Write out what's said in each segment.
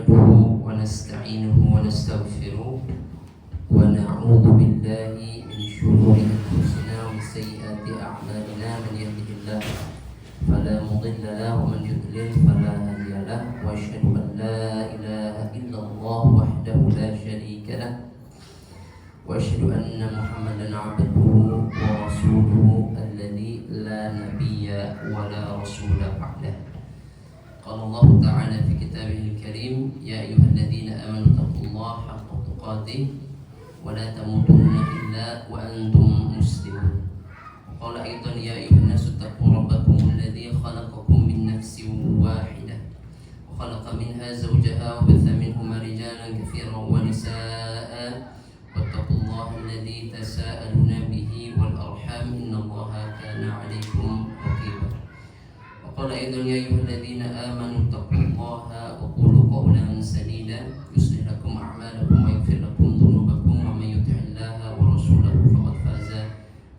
نحمده ونستعينه ونستغفره ونعوذ بالله من شرور أنفسنا ومن سيئات أعمالنا من يهده الله فلا مضل له ومن يضلل فلا هادي له وأشهد أن لا إله إلا الله وحده لا شريك له وأشهد أن محمدا عبده ورسوله الذي لا نبي ولا رسول بعده. قال الله تعالى في كتابه الكريم: يا أيها الذين آمنوا اتقوا الله حق تقاته ولا تموتن إلا وأنتم مسلمون. وقال أيضا: يا أيها الناس اتقوا ربكم الذي خلقكم من نفس واحدة وخلق منها زوجها وبث منهما رجالا كثيرا ونساء واتقوا الله الذي تساءلون به والأرحام إن الله كان عليكم رقيبا. وقال أيضا: يا أيها الذين آمنوا اتقوا الله وقولوا قولا سديدا يصلح لكم أعمالكم ويغفر لكم ذنوبكم ومن يطع الله ورسوله فقد فاز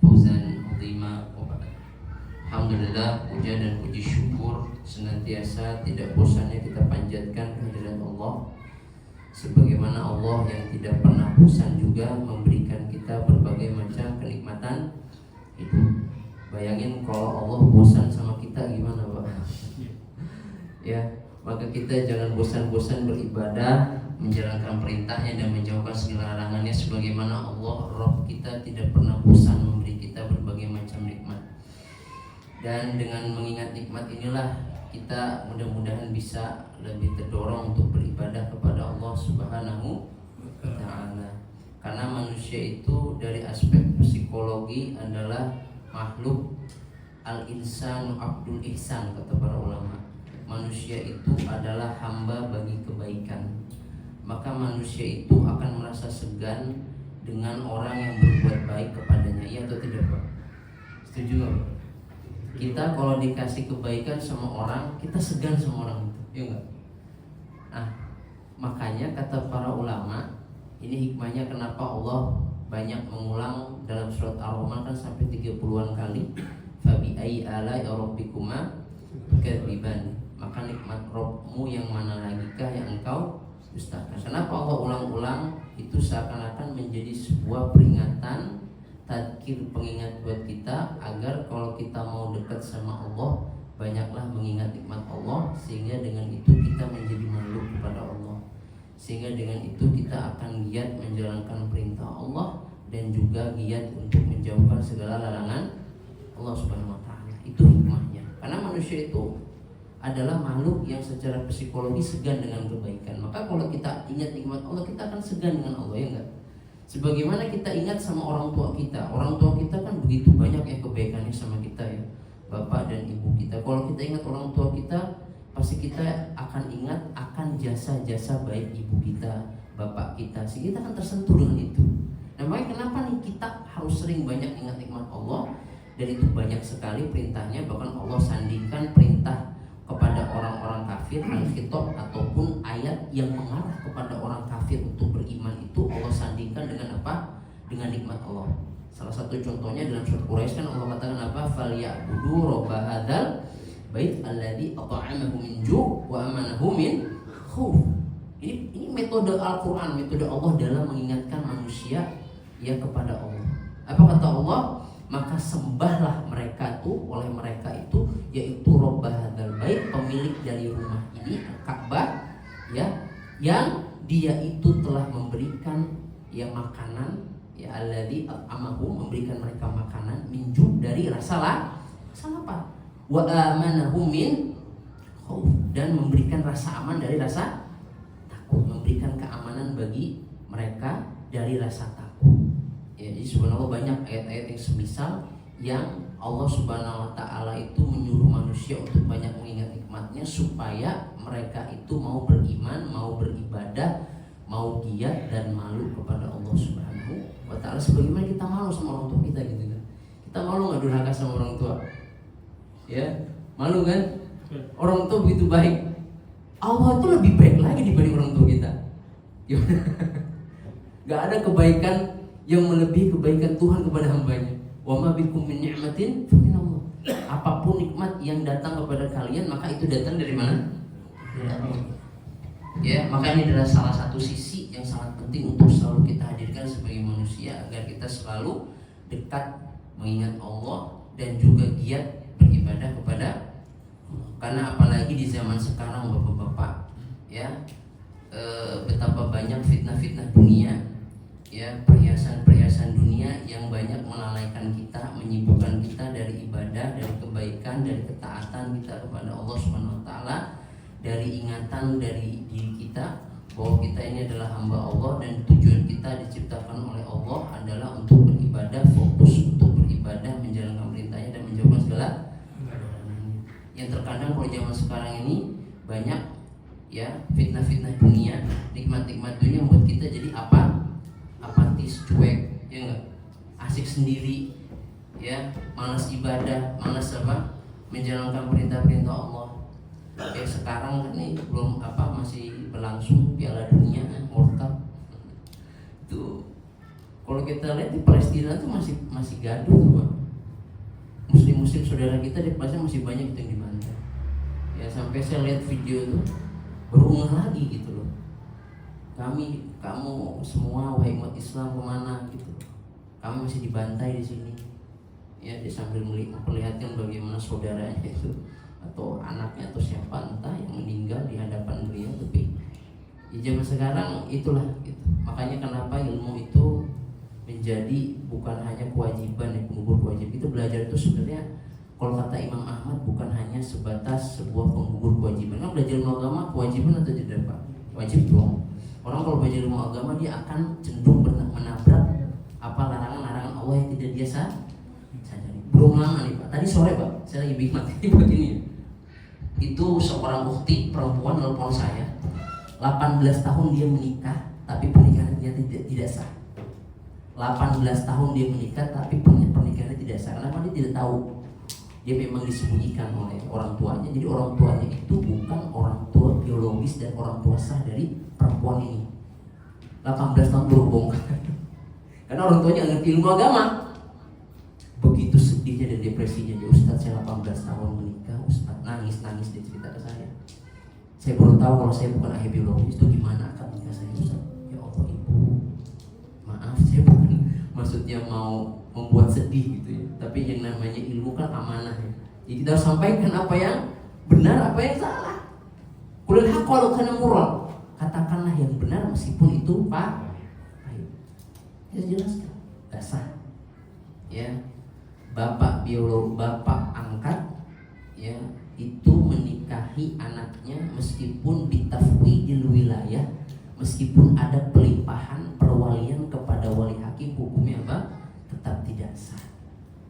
فوزا عظيما. وبعد. Alhamdulillah, puja dan puji syukur senantiasa tidak bosannya kita panjatkan kehadirat Allah, sebagaimana Allah yang tidak pernah bosan juga memberikan kita berbagai macam kenikmatan hidup. Bayangin kalau Allah bosan sama kita gimana, Pak? Ya, maka kita jangan bosan-bosan beribadah, menjalankan perintahnya dan menjauhkan segala larangannya, sebagaimana Allah Rabb kita tidak pernah bosan memberi kita berbagai macam nikmat. Dan dengan mengingat nikmat inilah kita mudah-mudahan bisa lebih terdorong untuk beribadah kepada Allah Subhanahu wa Ta'ala. Karena manusia itu dari aspek psikologi adalah makhluk al-insanu abdul ihsan, kata para ulama. Manusia itu adalah hamba bagi kebaikan. Maka manusia itu akan merasa segan dengan orang yang berbuat baik kepadanya. Iya atau tidak, Pak? Setuju nggak, Pak? Kita kalau dikasih kebaikan sama orang, kita segan sama orang itu, iya nggak? Nah, makanya kata para ulama, ini hikmahnya kenapa Allah banyak mengulang dalam surat Ar-Rahman kan sampai 30-an kali. Fabi ayyi ala'i rabbikuma tukadziban. Maka nikmat Rabbmu yang mana lagikah yang engkau dustakan? Kenapa Allah ulang-ulang? Itu seakan-akan menjadi sebuah peringatan, tadzkir, pengingat buat kita agar kalau kita mau dekat sama Allah, banyaklah mengingat nikmat Allah, sehingga dengan itu kita menjadi malu kepada Allah. Sehingga dengan itu kita akan giat menjalankan perintah Allah dan juga giat untuk menjauhkan segala larangan Allah Subhanahu wa Ta'ala. Itu hikmahnya. Karena manusia itu adalah makhluk yang secara psikologi segan dengan kebaikan. Maka kalau kita ingat nikmat Allah, kita akan segan dengan Allah, ya enggak? Sebagaimana kita ingat sama orang tua kita. Orang tua kita kan begitu banyak ya kebaikannya sama kita, ya, bapak dan ibu kita. Kalau kita ingat orang tua kita, pasti kita akan ingat akan jasa-jasa baik ibu kita, bapak kita, sehingga kita akan tersentuh dengan itu. Nah, makanya kenapa nih kita harus sering banyak ingat nikmat Allah, dan itu banyak sekali perintahnya. Bahkan Allah sandingkan perintah kepada orang-orang kafir, al-khitab ataupun ayat yang mengarah kepada orang kafir untuk beriman itu Allah sandingkan dengan apa? Dengan nikmat Allah. Salah satu contohnya dalam surat Quraisy kan Allah katakan apa? Falyabudu robba hadzal bait alladzi at'amahum min ju' wa amanahu min khauf. Ini metode Al-Qur'an, metode Allah dalam mengingatkan manusia ya kepada Allah. Apa kata Allah? Maka sembahlah mereka itu, oleh mereka itu, yaitu robba hadzal bait, pemilik dari rumah ini, Ka'bah, ya, yang dia itu telah memberikan ya makanan, ya alladzi at'amahum, memberikan mereka makanan, min ju' dari rasa lapar, wa amanahum min khauf, dan memberikan rasa aman dari rasa takut, memberikan keamanan bagi mereka dari rasa takut. Ya, jadi subhanallah banyak ayat-ayat yang semisal yang Allah Subhanahu wa Ta'ala itu menyuruh manusia untuk banyak mengingat nikmatnya supaya mereka itu mau beriman, mau beribadah, mau giat dan malu kepada Allah Subhanahu wa Ta'ala, sebagaimana kita malu sama orang tua kita gitu kan. Kita malu nggak durhaka sama orang tua? Ya, malu kan? Orang tua begitu baik, Allah itu lebih baik lagi dibanding orang tua kita. Gak ada kebaikan yang melebihi kebaikan Tuhan kepada hambanya. Wa ma bikum min ni'matin fa minallah. Apapun nikmat yang datang kepada kalian, maka itu datang dari mana? Dari Allah. Ya, maka ini adalah salah satu sisi yang sangat penting untuk selalu kita hadirkan sebagai manusia agar kita selalu dekat mengingat Allah dan juga giat beribadah kepada Allah. Karena apalagi di zaman sekarang bapak-bapak, ya, betapa banyak fitnah-fitnah dunia, ya, perhiasan-perhiasan dunia yang banyak melalaikan kita, menyibukkan kita dari ibadah, dari kebaikan, dari ketaatan kita kepada Allah Subhanahu wa taala, dari ingatan dari diri kita bahwa kita ini adalah hamba Allah dan tujuan kita diciptakan oleh Allah adalah untuk beribadah, fokus untuk beribadah, menjalankan perintahnya dan menjauhkan segala larangannya. Yang terkadang kalau zaman sekarang ini banyak, ya, fitnah-fitnah dunia, nikmat-nikmat dunia membuat kita jadi apatis, cuek, ya enggak, asik sendiri, ya, malas ibadah, malas menjalankan perintah-perintah Allah. Kayak sekarang kan nih belum masih berlangsung Piala Dunia World Cup. Tuh kalau kita lihat di Palestina tuh masih gaduh tuh, Pak. Muslim saudara kita di Palestina masih banyak yang dibantai. Ya, sampai saya lihat video tuh berulang lagi gitu loh. Kamu semua wahai umat Islam kemana gitu. Kamu masih dibantai di sini. Ya, dia sambil memperlihatkan bagaimana saudaranya itu atau anaknya atau siapa entah yang meninggal di hadapan beliau. Tapi di zaman sekarang itulah gitu. Makanya kenapa ilmu itu menjadi bukan hanya kewajiban, penggugur kewajiban. Itu belajar itu sebenarnya kalau kata Imam Ahmad bukan hanya sebatas sebuah penggugur kewajiban. Kan belajar ilmu agama kewajiban atau tidak, Pak? Wajib dong. Orang kalau belajar ilmu agama dia akan cenderung menabrak larangan-larangan Allah yang tidak dia sadari. Belum lama nih, Pak. Tadi sore, Pak, saya lagi bikin materi buat ini. Itu seorang ukti perempuan nelpon saya, 18 tahun dia menikah tapi pernikahannya tidak sah. 18 tahun dia menikah tapi pernikahannya tidak sah. Kenapa? Dia tidak tahu. Dia memang disembunyikan oleh orang tuanya. Jadi orang tuanya itu bukan orang tua biologis dan orang tua sah dari perempuan ini. 18 tahun berhubung. Karena orang tuanya nggak ngerti ilmu agama. Begitu sedihnya dan depresinya dia, Ustaz saya 18 tahun menikah, Ustaz nangis dia cerita ke saya. Saya baru tahu kalau saya bukan ayah biologis itu gimana akad nikah saya, Ustaz. Ya Allah ibu, maaf saya bukan maksudnya mau membuat sedih gitu ya. Tapi yang namanya ilmu kan amanah ya. Jadi kita harus sampaikan apa yang benar, apa yang salah. Qulil haqq walau kana murran. Katakanlah yang benar meskipun itu pahit. Ya jelaskan, gak sah. Ya. Bapak angkat, ya, itu menikahi anaknya meskipun bitafwidil wilayah, meskipun ada pelimpahan perwalian kepada wali hakim, hukumnya apa? Tetap tidak sah.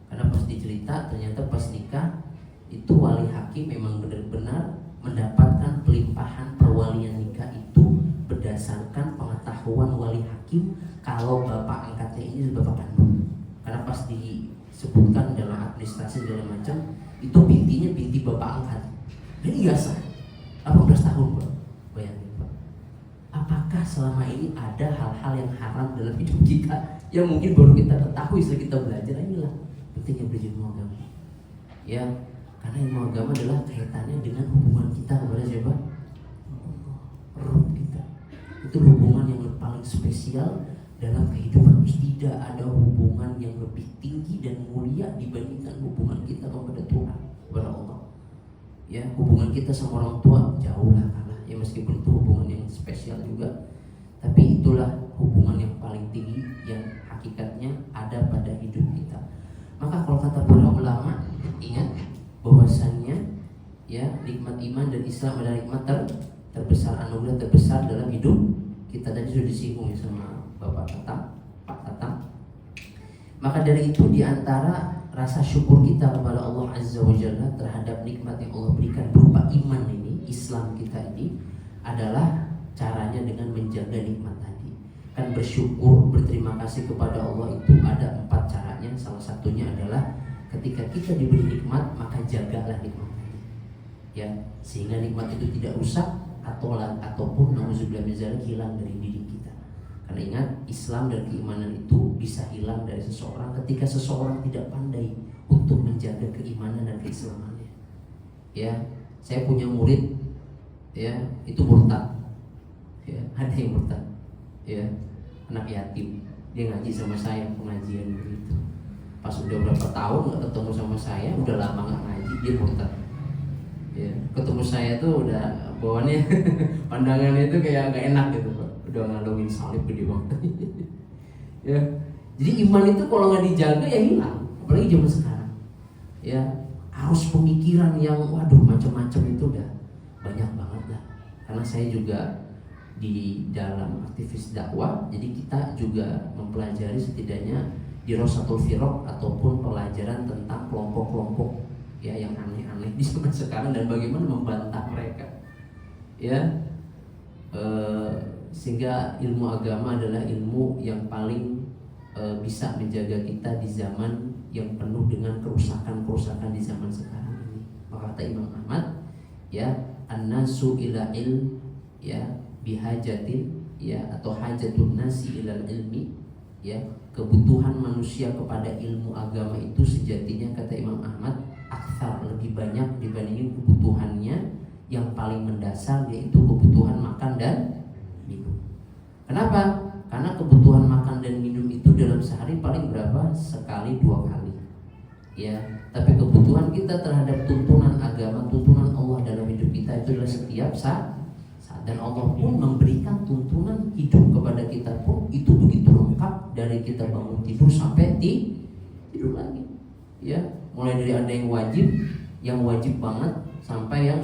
Karena pas dicerita ternyata pas nikah itu wali hakim memang benar-benar mendapatkan pelimpahan perwalian nikah itu berdasarkan pengetahuan wali hakim kalau bapak angkatnya ini bapak kandung. Karena pas disebutkan dalam administrasi segala macam itu bintinya binti bapak angkat. Ini nggak sah. 18 tahun, Pak. Bayangin, Pak. Apakah selama ini ada hal-hal yang haram dalam hidup kita yang mungkin baru kita ketahui setelah kita belajar? Inilah pentingnya belajar ilmu agama. Ya, karena ilmu agama adalah kaitannya dengan hubungan kita kepada siapa? Roh kita. Itu hubungan yang paling spesial dalam kehidupan. Tidak ada hubungan yang lebih tinggi dan mulia dibandingkan hubungan kita kepada Tuhan, kepada Allah. Ya, hubungan kita sama orang tua jauh lah kalah. Ya, meskipun itu hubungan yang spesial juga, tapi itulah hubungan yang paling tinggi yang hakikatnya ada pada hidup kita. Maka kalau kata para ulama, ingat bahwasannya, ya, nikmat iman dan Islam adalah nikmat terbesar, anugerah terbesar dalam hidup kita. Tadi sudah disinggung ya sama Bapak Tatang, Pak Tatang. Maka dari itu diantara rasa syukur kita kepada Allah Azza wa Jalla terhadap nikmat yang Allah berikan berupa iman ini, Islam kita ini, adalah caranya dengan menjaga nikmat tadi. Kan bersyukur, berterima kasih kepada Allah itu ada 4 caranya. Salah satunya adalah ketika kita diberi nikmat maka jagalah nikmat tadi. Ya, sehingga nikmat itu tidak rusak ataupun nauzubillah min dzalik hilang dari diri kita. Karena ingat, Islam dan keimanan itu bisa hilang dari seseorang ketika seseorang tidak pandai untuk menjaga keimanan dan keislamannya. Ya, saya punya murid, ya, itu murtad. ada yang murtad, ya, anak yatim. Dia ngaji sama saya pengajian begitu. Pas udah berapa tahun nggak ketemu sama saya, udah lama nggak ngaji, dia murtad. Ya, ketemu saya tuh udah bawaannya pandangannya itu kayak nggak enak gitu Pak. Udah ngalungin salib gede banget. Ya, jadi iman itu kalau nggak dijaga ya hilang, apalagi zaman sekarang. Ya, arus pemikiran yang waduh macam-macam itu udah banyak banget lah. Karena saya juga di dalam aktivis dakwah, jadi kita juga mempelajari setidaknya di Rosatul Firaq ataupun pelajaran tentang kelompok-kelompok ya yang aneh-aneh di zaman sekarang dan bagaimana membantah mereka. Ya, sehingga ilmu agama adalah ilmu yang paling bisa menjaga kita di zaman yang penuh dengan kerusakan-kerusakan di zaman sekarang ini. Maka kata Imam Ahmad, ya, an-nasu ila ilm, ya, bihajatin, ya, atau hajatun nasi ilal ilmi, ya, kebutuhan manusia kepada ilmu agama itu sejatinya kata Imam Ahmad aktsar, lebih banyak dibandingin kebutuhannya yang paling mendasar, yaitu kebutuhan makan dan minum. Kenapa? Karena kebutuhan makan dan minum itu dalam sehari paling berapa? Sekali, 2 kali. Ya, tapi kebutuhan kita terhadap tuntunan agama, tuntunan Allah dalam hidup kita itu adalah setiap saat. Dan Allah pun memberikan tuntunan hidup kepada kita pun itu begitu lengkap, dari kita bangun tidur sampai tidur lagi. Ya, mulai dari ada yang wajib banget sampai yang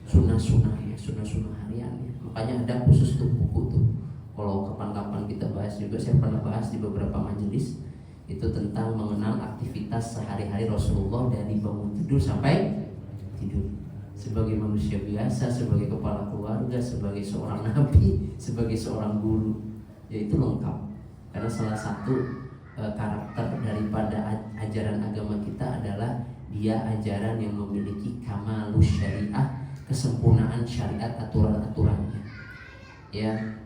sunnah-sunnah ya, sunnah-sunnah harian ya. Makanya ada khusus tuh buku tuh. Kalau kapan-kapan kita bahas juga, saya pernah bahas di beberapa majelis itu tentang mengenal aktivitas sehari-hari Rasulullah dari bangun tidur sampai tidur. Sebagai manusia biasa, sebagai kepala keluarga, sebagai seorang nabi, sebagai seorang guru, yaitu lengkap. Karena salah satu karakter daripada ajaran agama kita adalah dia ajaran yang memiliki kamalus syariah, kesempurnaan syariat, aturan-aturannya. Ya,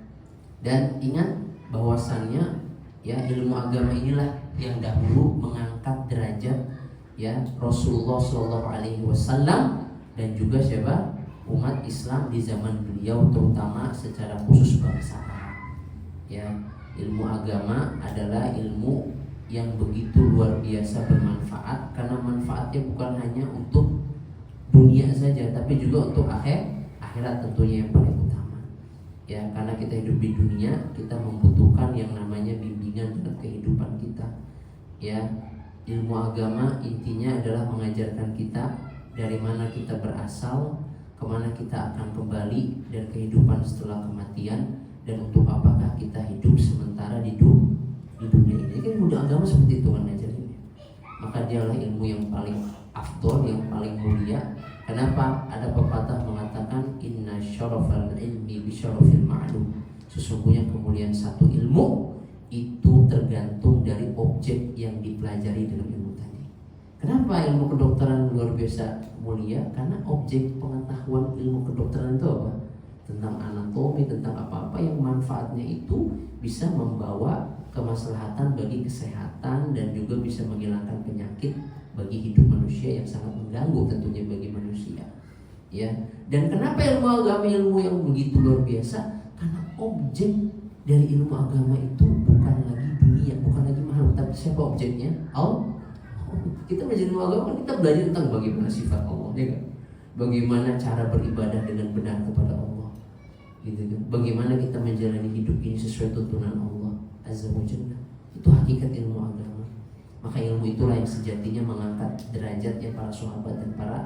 dan ingat bahwasannya ya ilmu agama inilah yang dahulu mengangkat derajat ya Rasulullah SAW dan juga siapa umat Islam di zaman beliau, terutama secara khusus bangsa Arab. Ya, ilmu agama adalah ilmu yang begitu luar biasa bermanfaat, karena manfaatnya bukan hanya untuk dunia saja, tapi juga untuk akhirat tentunya yang paling utama. Ya, karena kita hidup di dunia, kita membutuhkan yang namanya bimbingan dalam kehidupan kita. Ya, ilmu agama intinya adalah mengajarkan kita dari mana kita berasal, kemana kita akan kembali, dan kehidupan setelah kematian, dan untuk apakah kita hidup sementara di dunia ini. Kan ilmu agama seperti itu kan ajarannya. Maka dialah ilmu yang paling afdol, yang paling mulia. Kenapa? Ada pepatah mengatakan inna syarafal ilmi bi syarafil ma'lum. Sesungguhnya kemuliaan satu ilmu itu tergantung dari objek yang dipelajari dalam ilmu tadi. Kenapa ilmu kedokteran luar biasa mulia? Karena objek pengetahuan ilmu kedokteran itu apa? Tentang anatomi, tentang apa-apa yang manfaatnya itu bisa membawa kemaslahatan bagi kesehatan dan juga bisa menghilangkan penyakit bagi hidup manusia yang sangat mengganggu tentunya bagi manusia. Ya. Dan kenapa ilmu agama ilmu yang begitu luar biasa? Karena objek dari ilmu agama itu bukan lagi dunia, bukan lagi makhluk, tapi siapa objeknya? Allah. Kita belajar ilmu agama, kita belajar tentang bagaimana sifat Allah, ya kan? Bagaimana cara beribadah dengan benar kepada Allah, gitu kan? Bagaimana kita menjalani hidup ini sesuai tuntunan Allah Azza wa Jalla. Itu hakikat ilmu agama. Maka ilmu itulah yang sejatinya mengangkat derajatnya para sahabat dan para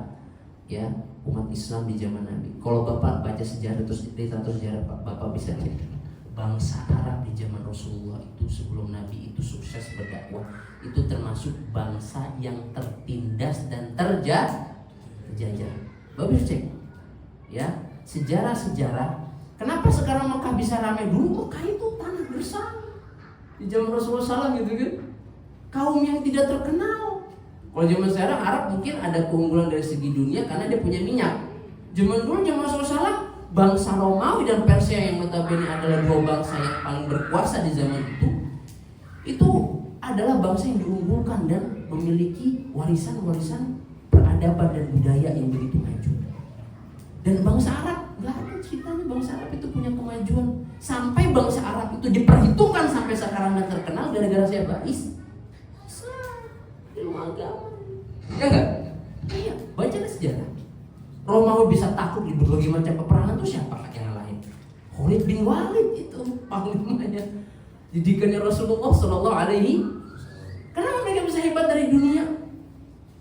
ya umat Islam di zaman Nabi. Kalau Bapak baca sejarah terus literatur sejarah, Bapak bisa cek bangsa Arab di zaman Rasulullah itu sebelum Nabi itu sukses berdakwah, itu termasuk bangsa yang tertindas dan terjajah. Bagus cek ya sejarah. Kenapa sekarang Mekah bisa ramai? Dulu Mekah itu tanah gersang di zaman Rasulullah SAW gitu kan, kaum yang tidak terkenal. Kalau zaman sekarang Arab mungkin ada keunggulan dari segi dunia karena dia punya minyak. Zaman dulu zaman Rasulullah SAW, bangsa Romawi dan Persia yang notabene adalah dua bangsa yang paling berkuasa di zaman itu adalah bangsa yang diunggulkan dan memiliki warisan peradaban dan budaya yang begitu maju. Dan bangsa Arab Nggak ada ceritanya bangsa Arab itu punya kemajuan. Sampai bangsa Arab itu diperhitungkan sampai sekarang dan terkenal gara-gara siapa? Islam, ilmu agama. Ya enggak? Iya, baca sejarah. Romawi bisa takut di berbagai macam peperangan tuh siapa yang lain? Khalid bin Walid itu panglimanya. Didikannya Rasulullah Shallallahu Alaihi. Kenapa mereka bisa hebat dari dunia?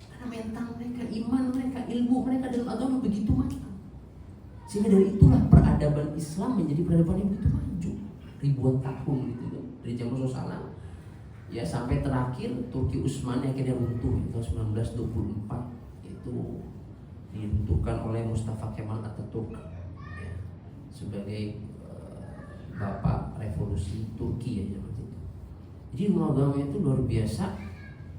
Karena mental mereka, iman mereka, ilmu mereka dalam agama begitu matang. Sehingga dari itulah peradaban Islam menjadi peradaban yang begitu maju ribuan tahun gitu kan, dari zaman Rasulullah. Ya sampai terakhir Turki Utsmani akhirnya runtuh tahun 1924 itu diruntuhkan oleh Mustafa Kemal Atatürk ya, sebagai bapak revolusi Turki ya zaman itu. Jadi ilmu agama itu luar biasa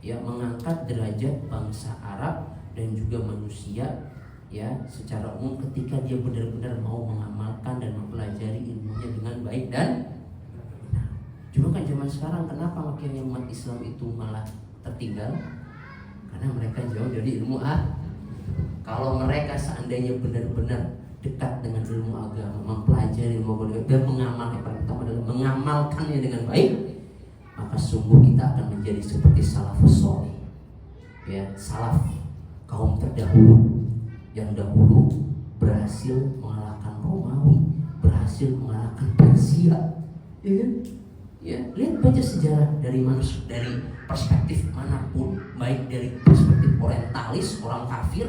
ya, mengangkat derajat bangsa Arab dan juga manusia ya secara umum ketika dia benar-benar mau mengamalkan dan mempelajari ilmunya dengan baik dan benar. Cuma kan zaman sekarang kenapa akhirnya umat Islam itu malah tertinggal? Karena mereka jauh dari ilmu Kalau mereka seandainya benar-benar dekat dengan ilmu agama, mempelajari ilmu agama dan mengamalkan, yang paling utama adalah mengamalkannya dengan baik, maka sungguh kita akan menjadi seperti salafus sholih ya, salaf kaum terdahulu yang dahulu berhasil mengalahkan Romawi, berhasil mengalahkan Persia, ya kan? Ya, lihat baca sejarah dari manusia, dari perspektif manapun, baik dari perspektif orientalis, orang kafir,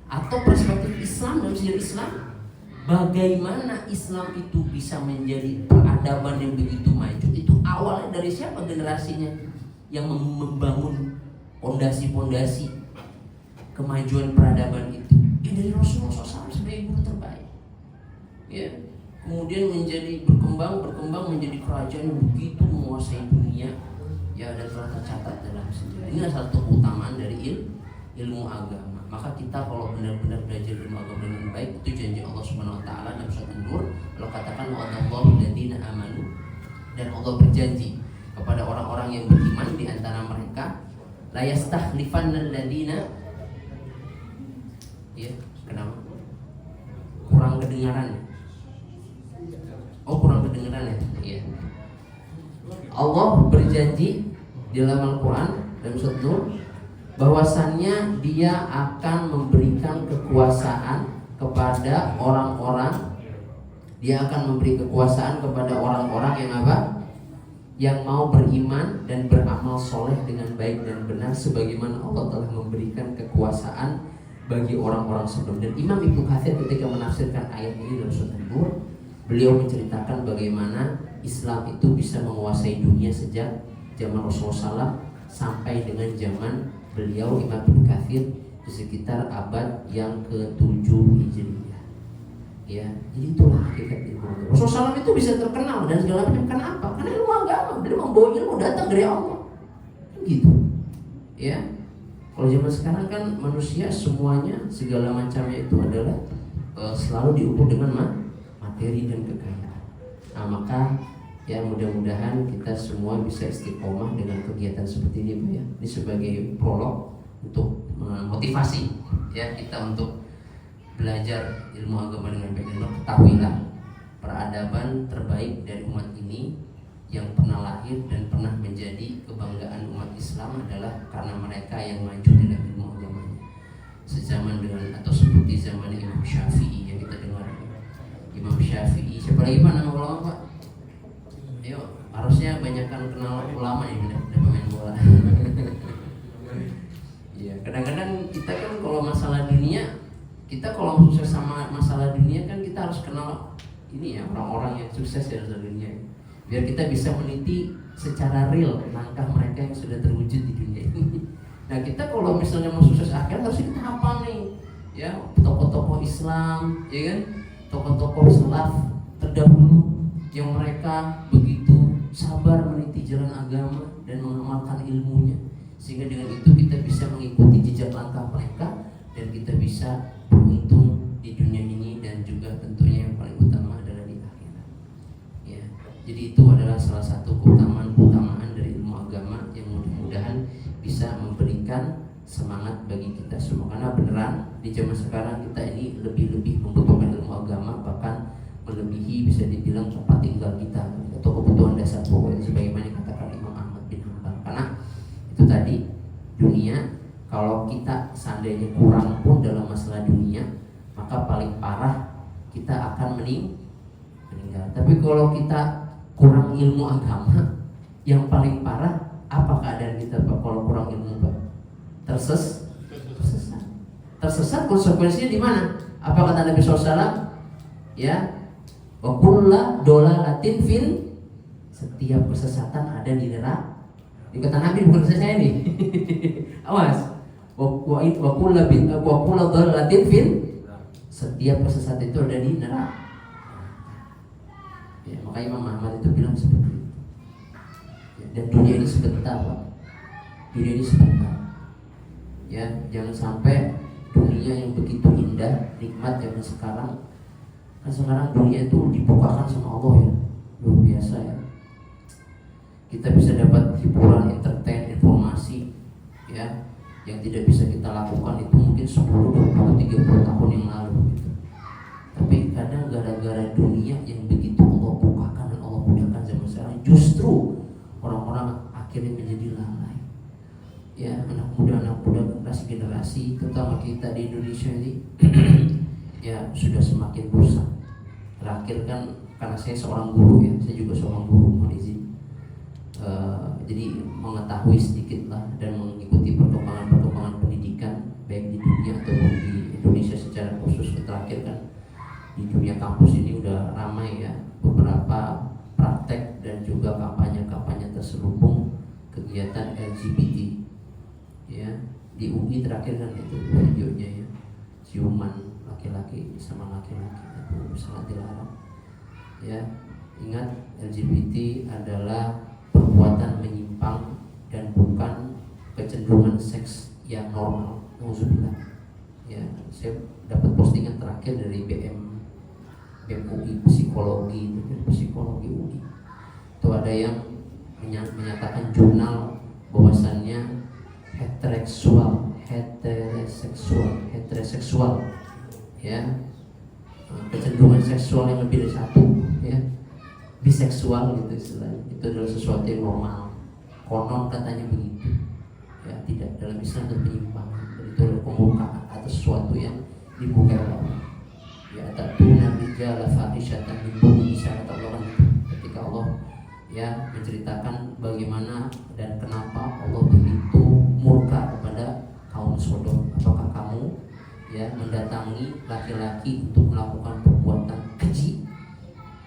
atau perspektif Islam dalam sejarah Islam, bagaimana Islam itu bisa menjadi peradaban yang begitu maju. Itu awalnya dari siapa generasinya yang membangun pondasi-pondasi kemajuan peradaban itu? Ya dari Rasulullah SAW sebagai guru terbaik. Ya, kemudian menjadi berkembang menjadi kerajaan yang begitu menguasai dunia. Ya, dan telah tercatat dalam sejarah. Ini adalah satu keutamaan dari ilmu agama. Maka kita kalau benar-benar belajar ilmu agama dengan baik, itu janji Allah Subhanahu wa taala dalam surat An-Nur, Allah katakan wa'adallahu alladziina amanu, dan Allah berjanji kepada orang-orang yang beriman di antara mereka, la yastakhlifannal ladziina. Ya, kenapa? Kurang kedengaran. Oh, kurang kedengaran ya? Iya. Allah berjanji di dalam Al-Quran dalam surat Nur bahwasannya Dia akan memberikan kekuasaan kepada orang-orang. Dia akan memberi kekuasaan kepada orang-orang yang apa? Yang mau beriman dan beramal soleh dengan baik dan benar, sebagaimana Allah telah memberikan kekuasaan bagi orang-orang sebelum. Dan Imam Ibnu Katsir ketika menafsirkan ayat ini dalam surat An-Nur, beliau menceritakan bagaimana Islam itu bisa menguasai dunia sejak zaman Rasulullah SAW sampai dengan zaman beliau Imam Ibnu Katsir di sekitar abad yang ke-7 Hijriah. Ya, jadi itulah hakikat ilmu agama. Rasulullah SAW itu bisa terkenal dan segala macam. Kenapa? Karena ilmu agama. Beliau membawa ilmu datang dari Allah. Gitu. Ya. Kalau zaman sekarang kan manusia semuanya segala macamnya itu adalah selalu diukur dengan materi dan kekayaan. Nah, maka ya mudah-mudahan kita semua bisa istiqomah dengan kegiatan seperti ini, Bu ya. Ini sebagai prolog untuk motivasi ya kita untuk belajar ilmu agama dengan baik. Dan ketahuilah peradaban terbaik dari umat ini yang pernah lahir dan pernah menjadi kebanggaan umat Islam adalah karena mereka yang maju dalam ilmu agamanya. Sezaman dengan atau seperti zaman Imam Syafi'i yang kita dengar. Imam Syafi'i, siapa lagi Pak nama ulama Pak? Ayo, harusnya banyakkan kenal ulama ya, udah pemain bola. Iya, kadang-kadang kita kan kalau masalah dunia, kita kalau sukses sama masalah dunia kan kita harus kenal ini ya, orang-orang yang sukses di dalam dunia. Biar kita bisa meneliti secara real langkah mereka yang sudah terwujud di dunia ini. Nah, kita kalau misalnya mau sukses akhir harus kita hafal nih, ya tokoh-tokoh Islam, ya kan, tokoh-tokoh salaf terdahulu yang mereka begitu sabar meniti jalan agama dan mengamalkan ilmunya, sehingga dengan itu kita bisa mengikuti jejak langkah mereka dan kita bisa beruntung di dunia ini dan juga tentunya yang paling utama adalah di akhirat. Ya, jadi itu adalah salah satu keutamaan dari ilmu agama yang mudah-mudahan bisa memberikan semangat bagi kita semua, karena beneran di zaman sekarang kita ini lebih membutuhkan ilmu melebihi bisa dibilang tempat tinggal kita atau kebutuhan dasar pokok, sebagaimana katakan Imam Ahmad bin Hanbal. Karena itu tadi, dunia kalau kita seandainya kurang pun dalam masalah dunia, maka paling parah kita akan meninggal. Tapi kalau kita kurang ilmu agama, yang paling parah apa keadaan kita Pak kalau kurang ilmu Pak? Tersesat konsekuensinya di mana? Apa kata Nabi SAW? Ya, wa kullu dolalatin fil, setiap kesesatan ada di neraka. Ini kata Nabi, bukan kata saya nih. Awas. Wa kullu dolalatin fil, setiap kesesatan itu ada di neraka. Ya, maka Imam Ahmad itu bilang seperti itu. Ya, dan dunia ini sebentar Pak. Dunia ini sebentar. Ya, jangan sampai dunia yang begitu indah, nikmat zaman sekarang. Kan sekarang dunia itu dibukakan sama Allah ya, luar biasa ya. Kita bisa dapat hiburan, entertain, informasi ya, yang tidak bisa kita lakukan itu mungkin 10, 20, 30 tahun yang lalu gitu. Tapi kadang gara-gara dunia yang begitu Allah bukakan dan Allah mudahkan zaman sekarang, justru orang-orang akhirnya menjadi lalai. Ya, anak muda generasi terutama kita di Indonesia ini ya sudah semakin rusak. Terakhir kan, karena saya seorang guru ya, saya juga seorang guru, mohon izin. Jadi mengetahui sedikit lah dan mengikuti perkembangan pendidikan baik di dunia ataupun di Indonesia secara khusus. Terakhir kan di dunia kampus ini udah ramai ya beberapa praktek dan juga kampanye-kampanye terselubung kegiatan LGBT ya. Di UI terakhir kan itu videonya ya, ciuman laki-laki sama laki-laki itu sangat dilarang ya. Ingat, LGBT adalah perbuatan menyimpang dan bukan kecenderungan seks yang normal. Alhamdulillah ya. Saya dapat postingan terakhir dari BM UI psikologi UI itu ada yang menyatakan jurnal bahwasannya heteroseksual ya, kecenderungan seksual yang lebih dari satu ya, biseksual gitu istilahnya, itu adalah sesuatu yang normal, konon katanya begitu ya. Tidak, dalam Islam itu penyimpangan dan itu adalah pembukaan atau sesuatu yang dibuka oleh Allah ya. Ta'tuna rijala fahishatan min duni nisa, kata Allah kan ketika Allah ya menceritakan bagaimana dan kenapa Allah begitu murka kepada kaum Sodom. Apakah kamu ya mendatangi laki-laki untuk melakukan perbuatan keji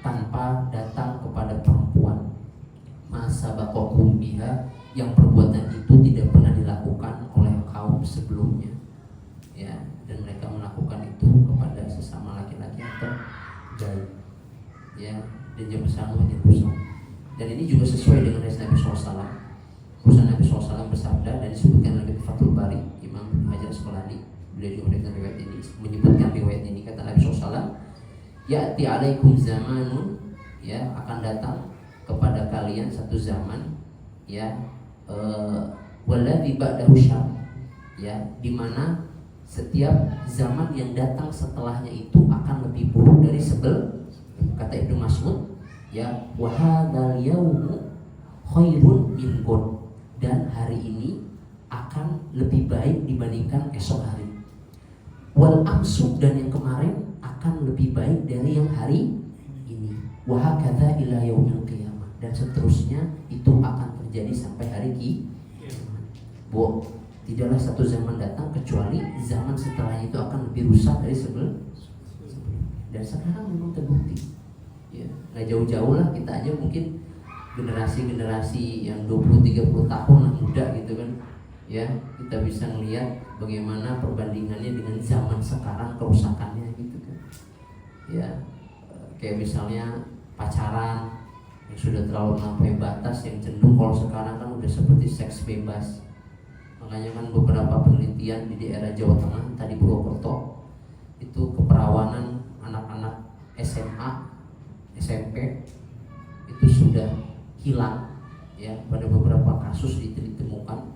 tanpa datang kepada perempuan, masa bakokum biha, yang perbuatan itu tidak pernah dilakukan oleh kaum sebelumnya ya, dan mereka melakukan itu kepada sesama laki-laki atau gay ya, dan jam bersama dan rusak. Dan ini juga sesuai dengan hadis Nabi SAW. Urusan Nabi SAW bersabda dan disebutkan oleh Fathul Bari, Imam Hajar Asqalani, beliau juga menyebutkan riwayat ini, kata Nabi SAW, ya'ti alaikum zamanun, ya, akan datang kepada kalian satu zaman ya, walladzi ba'dahu syarr, ya, di mana setiap zaman yang datang setelahnya itu akan lebih buruk dari kata Ibnu Mas'ud ya, wa hadzal yaumu khairun min ghad, dan hari ini akan lebih baik dibandingkan esok hari. Wal amsu, dan yang kemarin akan lebih baik dari yang hari ini. Wa hakadza ila yaumil qiyamah, dan seterusnya itu akan terjadi sampai hari kiamat. Bu, tidaklah satu zaman datang kecuali zaman setelahnya itu akan lebih rusak dari sebelum. Dan sekarang memang terbukti. Ya, nggak jauh-jauh lah, kita aja mungkin generasi yang 20-30 tahun lah muda gitu kan ya, kita bisa melihat bagaimana perbandingannya dengan zaman sekarang, kerusakannya gitu kan ya. Kayak misalnya pacaran yang sudah terlalu melampaui batas, yang cenderung kalau sekarang kan udah seperti seks bebas. Makanya kan beberapa penelitian di daerah Jawa Tengah, tadi Purwokerto, itu keperawanan anak-anak SMA, SMP itu sudah hilang ya. Pada beberapa kasus ditemukan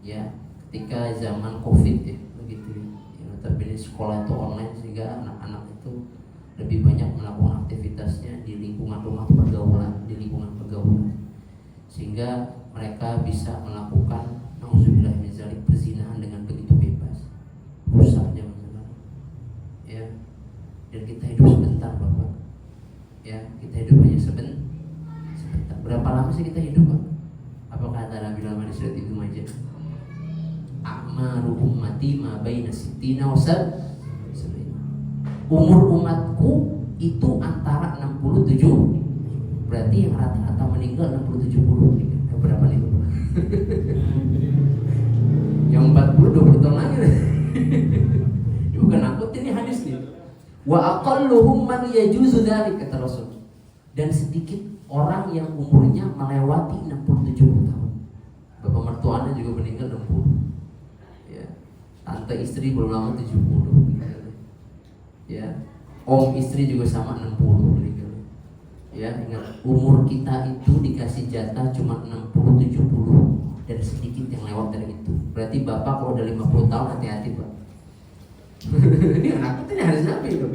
ya ketika zaman COVID ya begitu ya, tapi sekolah itu online sehingga anak-anak itu lebih banyak melakukan aktivitas Ya, kita hidup hanya sebentar. Berapa lama sih kita hidup, Pak? Apa kata Nabi dalam hadis riwayat Ibnu Majah? A'maru ummati ma baina sittina wa sab'ina. Umur umatku itu antara 67, berarti yang rata-rata meninggal 60-70. Berapa nih? Yang 40 20 tahun lagi. Ini bukan nakut, ini hadis nih. Wa aqalluhum man yajuzu dzalik, kata Rasul. Dan sedikit orang yang umurnya melewati 60-70 tahun. Bapak mertuanya juga meninggal 60. Ya. Tante istri belum lama 70. Ya. Om istri juga sama 60 meninggal. Ya, ingat umur kita itu dikasih jatah cuma 60-70 dan sedikit yang lewat dari itu. Berarti Bapak kalau udah 50 tahun hati-hati, Pak. Ini anakku ini harus Nabi itu.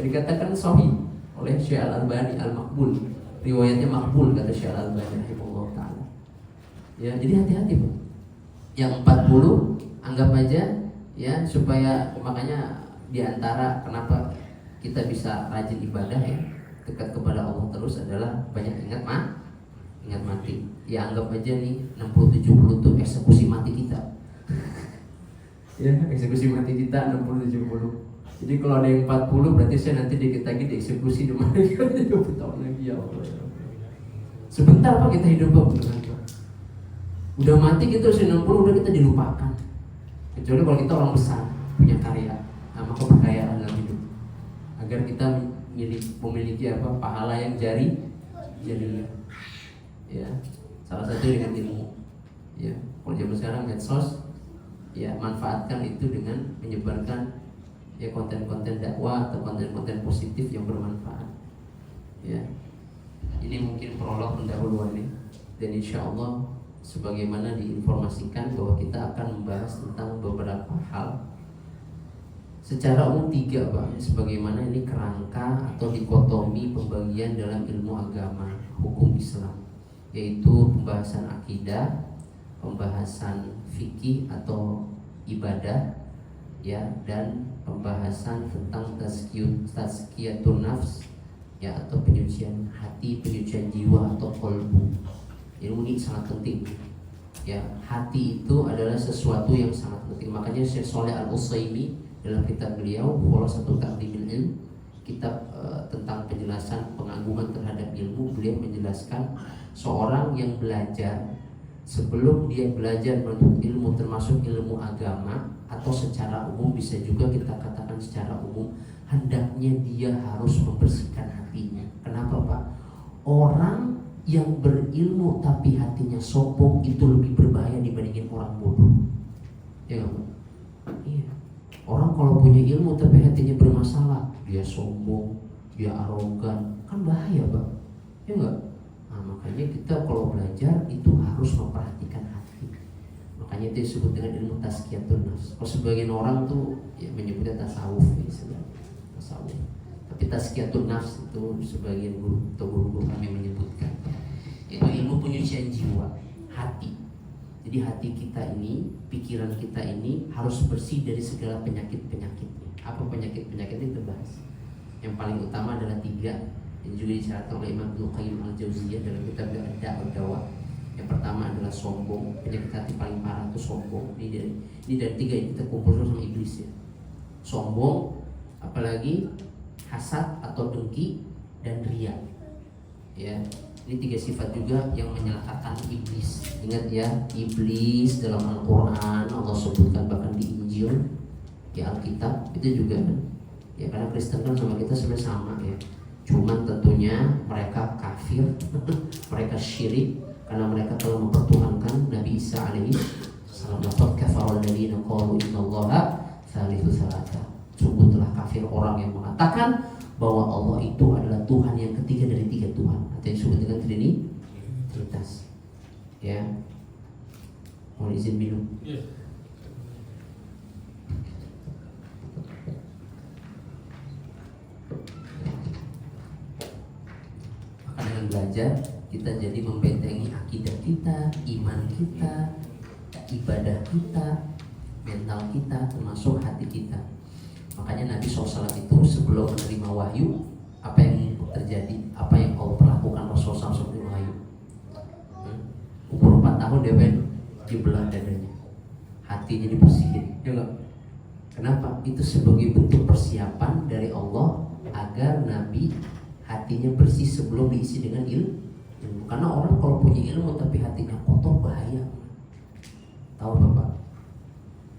Dikatakan sahih oleh Syekh Al-Albani Al-Maqbul. Riwayatnya makbul kata Syekh Al-Albani rahimahullah taala. Ya, jadi hati-hati, Pak. Yang 40 anggap aja ya, supaya makanya di antara kenapa kita bisa rajin ibadah ya, dekat kepada Allah terus adalah banyak ingat mati. Ya anggap aja nih 60-70 itu eksekusi mati kita. Ya, eksekusi mati kita 60-70. Jadi kalau ada yang 40 berarti saya nanti dikit lagi dieksekusi di mana 20 tahun lagi ya Allah. Sebentar Pak kita hidup, Pak, benar. Udah mati kita usia 60 udah kita dilupakan. Kecuali kalau kita orang besar, punya karya, maka kekayaan dalam hidup. Agar kita memiliki apa? Pahala yang jariah. Ya, salah satu dengan ilmu. Ya, kalau zaman sekarang medsos, ya manfaatkan itu dengan menyebarkan ya konten-konten dakwah atau konten-konten positif yang bermanfaat. Ya, ini mungkin prolog pendahuluan ini, dan insya Allah sebagaimana diinformasikan bahwa kita akan membahas tentang beberapa hal. Secara umum 3, Pak, sebagaimana ini kerangka atau dikotomi pembagian dalam ilmu agama hukum Islam, yaitu pembahasan akidah, pembahasan fikih atau ibadah, ya, dan pembahasan tentang tazkiyatun nafs, ya, atau penyucian hati, penyucian jiwa atau qalbu. Ilmu ini sangat penting. Ya, hati itu adalah sesuatu yang sangat penting. Makanya Syekh Shalih Al-Utsaimin dalam kitab beliau Khulasatul Taqdimil Ilm, kitab tentang penjelasan pengagungan terhadap ilmu, beliau menjelaskan seorang yang belajar, sebelum dia belajar menuntut ilmu, termasuk ilmu agama atau secara umum, bisa juga kita katakan secara umum, hendaknya dia harus membersihkan hatinya. Kenapa, Pak? Orang yang berilmu tapi hatinya sombong itu lebih berbahaya dibandingin orang bodoh. Ya, iya. Orang kalau punya ilmu tapi hatinya bermasalah, dia sombong, dia arogan, kan bahaya, Pak. Ya enggak? Nah, makanya kita kalau belajar itu harus memperhatikan hati. Makanya itu disebut dengan ilmu tazkiyatun nafs. Kalau sebagian orang tuh ya menyebutnya tasawuf, tasawuf. Tapi tazkiyatun nafs itu sebagian guru atau guru-guru kami menyebutkan itu ilmu penyucian jiwa, hati. Jadi hati kita ini, pikiran kita ini harus bersih dari segala penyakit-penyakitnya. Apa penyakit-penyakitnya kita bahas. Yang paling utama adalah 3 yang juga disyaratkan oleh Imam Ibnu Qayyim Al-Jauziyah dalam kitab Ad-Dawa. Yang pertama adalah sombong. Penyakit hati paling parah itu sombong. Ini dari 3 yang kita kumpul sama iblis ya. Sombong, apalagi hasad atau dengki, dan riya. Ya. Ini 3 sifat juga yang menyelakatkan iblis. Ingat ya, iblis dalam Al-Quran Allah sebutkan, bahkan di Injil, di Alkitab itu juga kan. Ya, karena Kristen kan sama kita sebenarnya sama ya. Cuman tentunya mereka kafir, mereka syirik karena mereka telah mempertuhankan Nabi Isa alaihi salam. Laqad kafara alladziina qalu innallaha tsalitsu tsalatsa. Sungguh telah kafir orang yang mengatakan bahwa Allah itu adalah Tuhan yang ketiga dari 3 Tuhan, atau yang disebut dengan Trinitas. Ya, mohon izin minum. Maka dengan belajar kita jadi membentengi akidah kita, iman kita, ibadah kita, mental kita, termasuk hati kita. Makanya Nabi SAW itu sebelum menerima wahyu, apa yang mau diapain? Dibelah dadanya, hatinya dibersihin, ya enggak? Kenapa? Itu sebagai bentuk persiapan dari Allah agar Nabi hatinya bersih sebelum diisi dengan ilmu. Karena orang kalau punya ilmu tapi hatinya kotor bahaya. Tahu Bapak?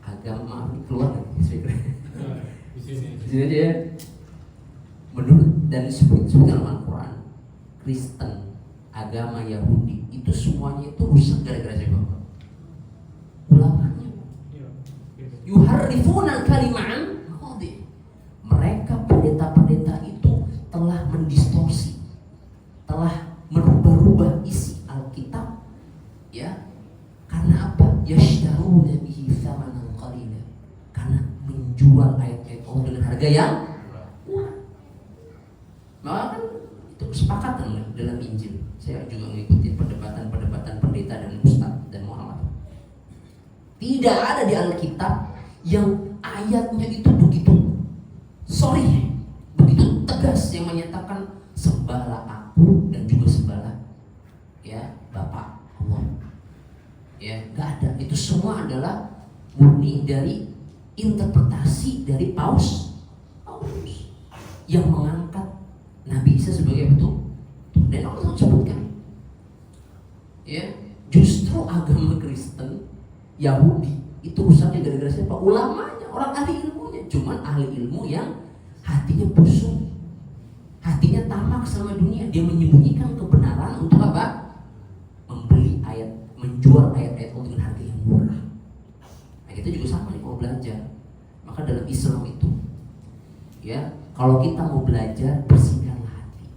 Agama keluar lagi. Di sini aja. Menurut dan disebut dalam Al-Quran, Kristen, agama Yahudi itu semuanya itu rusak gara-gara siapa? Ulamanya. Yuharrifuna kalima'an mawadhi. Mereka pendeta-pendeta itu telah mendistorsi, telah merubah-rubah isi Alkitab, ya. Karena apa? Yashtaruna bihi thamanan qalila. Karena menjual ayat-ayat Allah dengan harga yang murah. Maka kan itu kesepakatan dalam Injil. Saya juga mengikuti perdebatan-perdebatan pendeta dan ustaz dan mualaf. Tidak ada di Alkitab yang ayatnya itu begitu sorry, begitu tegas yang menyatakan sembahlah aku dan juga sembahlah ya Bapa Allah. Ya, nggak ada. Itu semua adalah murni dari interpretasi dari Paus yang mengangkat Nabi Isa sebagai betul. Dan Allah sebutkan, ya, justru agama Kristen, Yahudi itu rusaknya gara-gara siapa? Ulamanya, orang ahli ilmunya. Cuman ahli ilmu yang hatinya busuk, hatinya tamak sama dunia. Dia menyembunyikan kebenaran untuk apa? Membeli ayat, menjual ayat-ayat Allah dengan harga yang murah. Nah, kita juga sama nih kalau belajar. Maka dalam Islam itu, ya, kalau kita mau belajar, bersihkanlah hati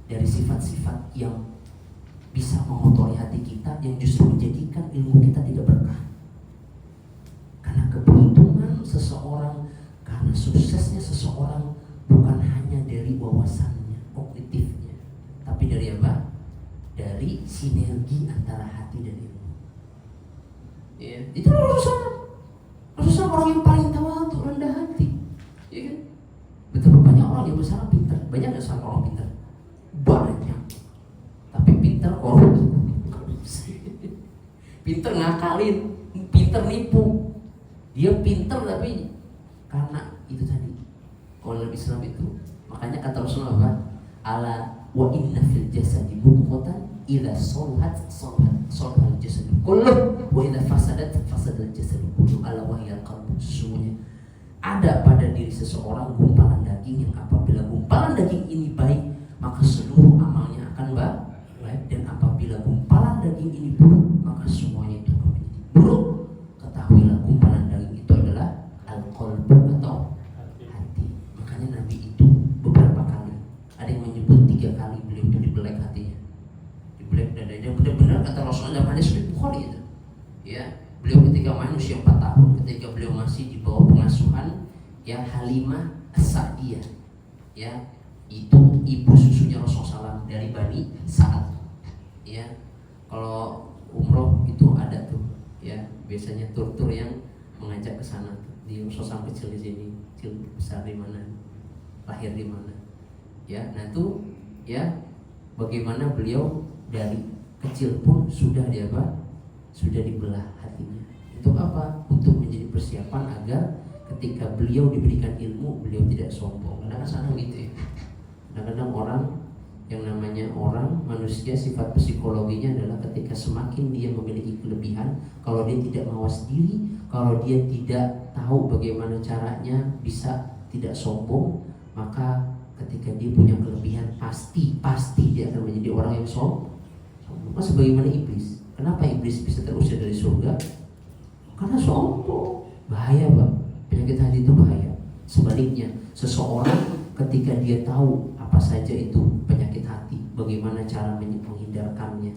dari sifat-sifat yang bisa mengotori hati kita, yang justru menjadikan ilmu kita tidak berkah. Karena keberuntungan seseorang, karena suksesnya seseorang bukan hanya dari wawasannya, kognitifnya, tapi dari apa? Dari sinergi antara hati dan ilmu. Ya, itu Rasulullah orang yang paling tawadhu, rendah hati. Ya kan? Betapa banyak orang yang besar pintar. Banyak nggak sekarang orang pintar? Banyak. Tapi pintar korup. Pintar ngakalin, pintar nipu. Dia pintar tapi karena itu tadi. Kalau dalam Islam itu, makanya kata Rasulullah apa? Ala wa inna fil jasadi mudghatan idza salahat salahat jasad kullu wa idza fasadat fasadal jasad kullu ala wa hiya qalbu. Sesungguhnya ada pada diri seseorang gumpalan daging yang apabila gumpalan daging ini baik maka seluruh amalnya akan baik, dan apabila gumpalan daging ini buruk maka semuanya itu akan menjadi buruk. Ketahuilah gumpalan daging itu adalah al-qalbu atau hati. Makanya Nabi itu beberapa kali, ada yang menyebut 3 kali beliau itu dibelek hatinya, dibelek dadanya. Benar-benar kata Rasulullah dalam hadis Bukhari itu, ya, beliau ketika manusia 4 tahun, ketika beliau masih di bawah pengasuhan ya Halimah As-Sa'diyah, ya, itu ibu susunya Rasulullah SAW dari Bani Sa'ad. Ya, kalau umroh itu ada tuh, ya, biasanya tur-tur yang mengajak ke sana. Di Rasulullah kecil di sini, kecil besar di mana, lahir di mana. Ya, nah itu ya bagaimana beliau dari kecil pun sudah dia apa? Sudah dibelah hatinya. Untuk apa? Untuk menjadi persiapan agar ketika beliau diberikan ilmu, beliau tidak sombong. Kadang-kadang gitu ya. Kadang-kadang orang yang namanya orang manusia, sifat psikologinya adalah ketika semakin dia memiliki kelebihan, kalau dia tidak mawas diri, kalau dia tidak tahu bagaimana caranya bisa tidak sombong, maka ketika dia punya kelebihan pasti dia akan menjadi orang yang sombong. Maka sebagaimana iblis, kenapa iblis bisa terusir dari surga? Karena sombong. Bahaya Pak, penyakit hati itu bahaya. Sebaliknya, seseorang ketika dia tahu apa saja itu penyakit hati, bagaimana cara menghindarkannya,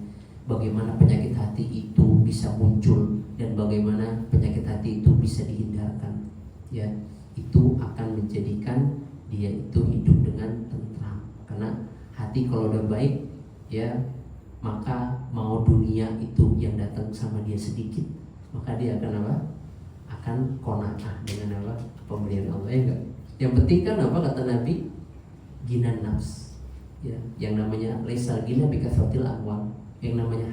bagaimana penyakit hati itu bisa muncul, dan bagaimana penyakit hati itu bisa dihindarkan, ya, itu akan menjadikan dia itu hidup dengan tentram. Karena hati kalau udah baik, ya, maka mau dunia itu yang datang sama dia sedikit, maka dia akan apa? Akan qanaah dengan apa? Pemberian Allah, ya enggak? Yang penting kan apa kata Nabi? Ginan nafs, ya, yang namanya laisal gina bikasratil amwal, yang namanya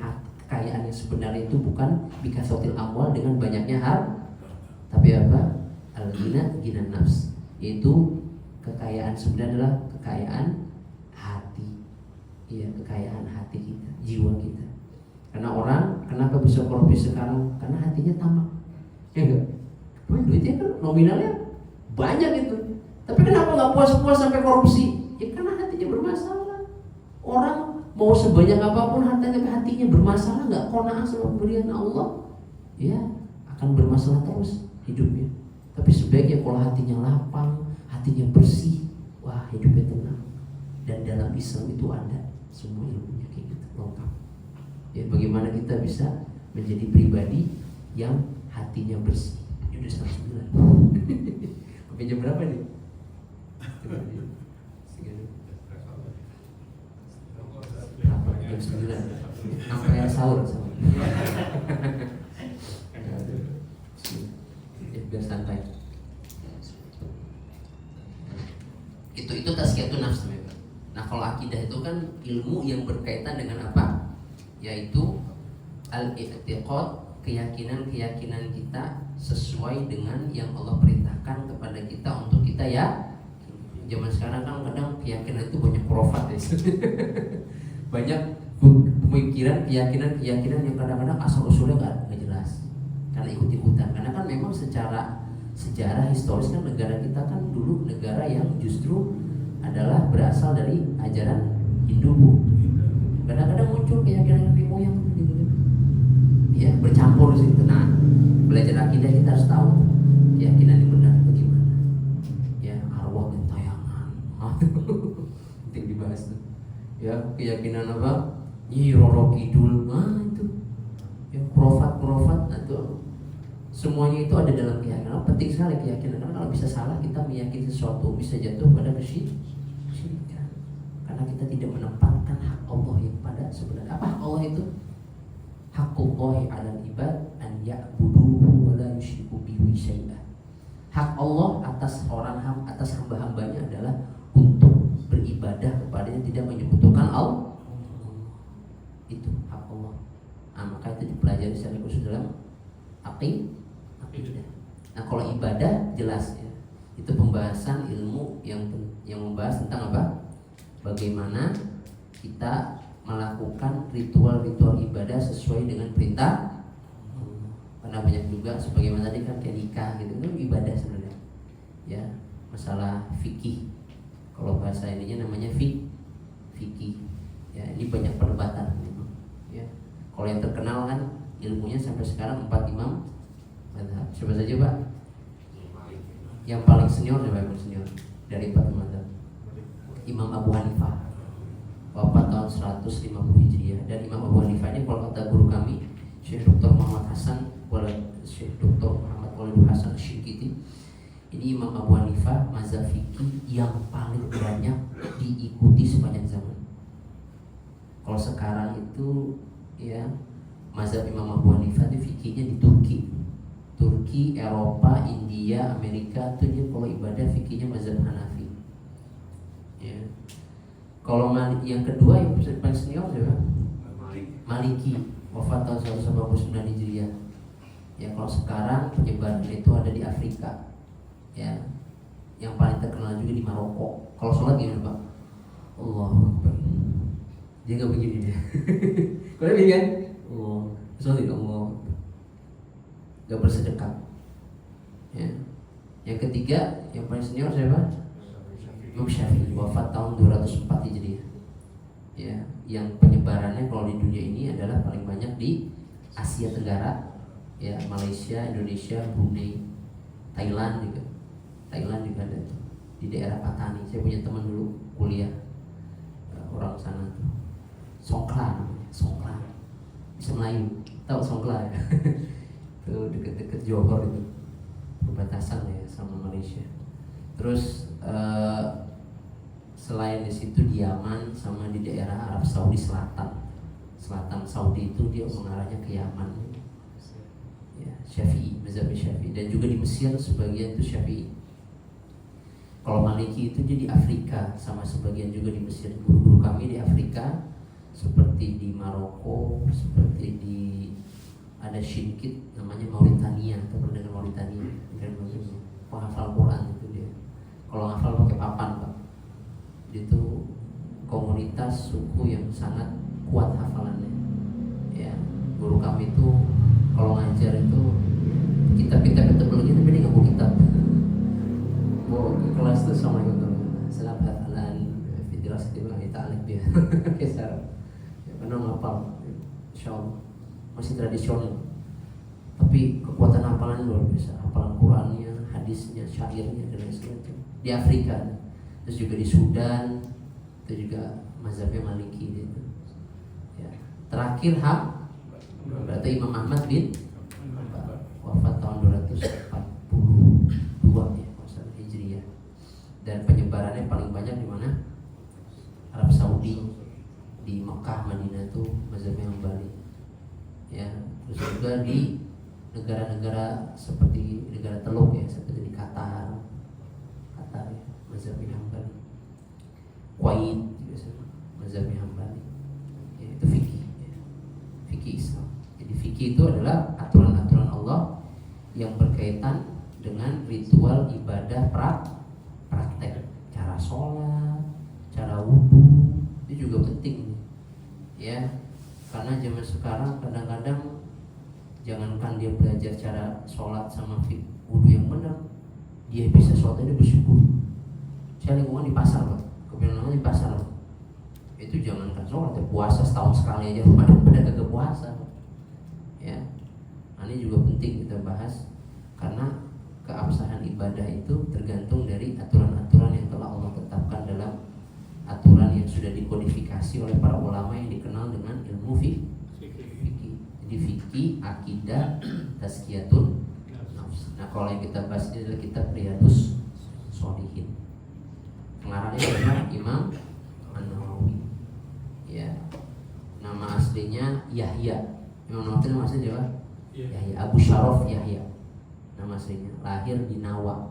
kekayaan yang sebenarnya itu bukan bikasatil amwal dengan banyaknya harta, tapi apa? Al-ghina, ghina nafs, yaitu kekayaan sebenarnya adalah kekayaan hati. Iya, kekayaan hati kita, jiwa kita. Karena orang kenapa bisa korupsi sekarang? Karena hatinya tamak. Ya enggak? Duitnya kan nominalnya banyak itu. Tapi kenapa nggak puas-puas sampai korupsi? Ya karena hatinya bermasalah. Orang mau sebanyak apapun hartanya, tapi hatinya bermasalah, nggak qanaah sama pemberian Allah, ya akan bermasalah terus hidupnya. Tapi sebaiknya kalau hatinya lapang, hatinya bersih, wah hidupnya tenang. Dan dalam Islam itu ada semua ilmunya kayak gitu, lengkap. Ya bagaimana kita bisa menjadi pribadi yang hatinya bersih. Ini udah 9:30. Sampai jam berapa nih? Jam 9 sampai sahur sama. Biar santai. Itu tazkiyatun nafs namanya. Nah, kalau akidah itu kan ilmu yang berkaitan dengan apa? Yaitu al-i'tiqad, keyakinan-keyakinan kita sesuai dengan yang Allah perintahkan kepada kita untuk kita ya. Zaman sekarang kan kadang keyakinan itu banyak khurafat ya. Banyak pemikiran, keyakinan yang kadang-kadang asal usulnya nggak jelas karena ikut-ikutan. Karena kan memang secara sejarah historis kan negara kita kan dulu negara yang justru adalah berasal dari ajaran Hindu. Kadang-kadang muncul keyakinan nenek moyang gitu, ya bercampur di situ. Nah, belajar akidah kita harus tahu keyakinan yang benar bagaimana. Ya arwah gentayangan, penting dibahas tuh. Ya keyakinan apa? Nyi Roro Kidul, itu yang khurafat atau semuanya itu ada dalam keyakinan. Penting sekali keyakinan, karena kalau bisa salah kita meyakini sesuatu bisa jatuh pada kesyirikan. Karena kita tidak menempatkan hak Allah yang pada sebenarnya. Apa hak Allah itu? Haqqullahi 'alal ibad an ya'buduhu wa la yusyriku bihi syai'an. Hak Allah atas atas hamba-hambanya adalah untuk beribadah kepadanya, tidak menyekutukan Allah. Itu hak Allah. Nah, maka itu dipelajari secara khusus dalam akidah. Nah, kalau ibadah jelas ya. Itu pembahasan ilmu yang membahas tentang apa? Bagaimana kita melakukan ritual-ritual ibadah sesuai dengan perintah. Karena banyak juga sebagaimana tadi kan kayak nikah gitu, itu ibadah sebenarnya. Ya, masalah fikih. Kalau bahasa ininya namanya fikih. Ya, ini banyak perdebatan memang. Ya. Kalau yang terkenal kan ilmunya sampai sekarang 4 imam mazhab. Siapa saja, Pak? Yang paling senior siapa yang senior dari 4 mazhab? Imam Abu Hanifah. Wafat tahun 150 Hijriah. Dan Imam Abu Hanifah ini kalau kata guru kami Syekh Dr. Muhammad Hasan Syekh Dr. Muhammad Walidu Hasan Syikiti, ini Imam Abu Hanifah mazhab fikih yang paling banyak diikuti sepanjang zaman. Kalau sekarang itu ya mazhab Imam Abu Hanifah itu fikihnya di Turki, Eropa, India, Amerika itu dia kalau ibadah fikihnya mazhab Hanafi. Ya. Kalau yang kedua yang paling senior siapa? Maliki, wafat tahun 189 Hijriah. Ya kalau sekarang penyebaran itu ada di Afrika. Ya, yang paling terkenal juga di Maroko. Kalau sholat gimana, Pak? Allahu Akbar. Dia nggak begini dia. Kalau begini kan? Allah, sholat Allah. Gak bersedekah. Ya. Yang ketiga, yang paling senior siapa? Imam Syafi'i, wafat tahun 204 Hijriah. Ya, yang penyebarannya kalau di dunia ini adalah paling banyak di Asia Tenggara, ya Malaysia, Indonesia, Brunei, Thailand juga. Thailand juga ada di daerah Patani. Saya punya teman dulu kuliah orang sana tuh. Songkla, bisa Melayu. Tahu Songkla ya? Itu deket-deket Johor itu, perbatasan ya sama Malaysia. Terus selain di situ di Yaman sama di daerah Arab Saudi selatan Saudi itu dia mengarahnya ke Yaman. Ya, Syafi'i, mazhab Syafi'i, dan juga di Mesir sebagian itu Syafi'i. Kalau Maliki itu dia di Afrika sama sebagian juga di Mesir. Guru-guru kami di Afrika seperti di Maroko, seperti di ada Shinkit namanya Mauritania, atau pernah dengar Mauritania? Penghafal Quran itu dia. Kalau hafal pakai papan Pak, itu komunitas suku yang sangat kuat hafalannya. Ya, guru kami itu kalau ngajar itu kitab-kitab itu belum tapi dia nggak bawa kitab. Bawa ke kelas tuh sama itu salam hafalan fitrah setiap hari ta'alif dia. Kisah, karena ngapal, insyaallah masih tradisional. Tapi kekuatan hafalannya luar biasa. Hafalan Qurannya, hadisnya, syairnya dan lain sebagainya. Di Afrika, terus juga di Sudan, itu juga mazhabnya Maliki gitu. Ya. Terakhir berarti Imam Ahmad bin wafat tahun 242 ya, masalah Hijriah. Dan penyebarannya paling banyak di mana? Arab Saudi, di Mekah, Madinah itu mazhabnya Hambali. Ya, terus juga di negara-negara seperti negara Teluk ya, seperti di Qatar ya, mazhabnya Hambali. Kuwait juga sama, mazhabnya Hambali. Ya, itu fikih, ya. Fikih Islam. Jadi fikih itu adalah aturan-aturan Allah yang berkaitan dengan ritual ibadah praktek, cara sholat, cara wudhu, itu juga penting, ya. Karena zaman sekarang kadang-kadang jangankan dia belajar cara sholat sama wudhu yang benar, dia bisa sholatnya bersyukur. Saya lingkungan di pasar Pak, kebenaran di pasar Pak. Itu jangankan sholat, ya puasa setahun sekali aja pada kagak puasa Pak. Ya, ini juga penting kita bahas karena keabsahan ibadah itu tergantung dari aturan-aturan yang telah Allah tetapkan dalam aturan yang sudah dikodifikasi oleh para ulama yang dikenal dengan ilmu fikih. Jadi fikih, akidah, tazkiyatun nafs. Nah, kalau yang kita bahas ini adalah kitab Riyadhus Shalihin. Pengarangnya adalah Imam An-Nawawi. Ya. Nama aslinya Yahya. Imam Nawawi nama aslinya siapa? Yahya Abu Syaraf Yahya. Nama aslinya. Lahir di Nawa.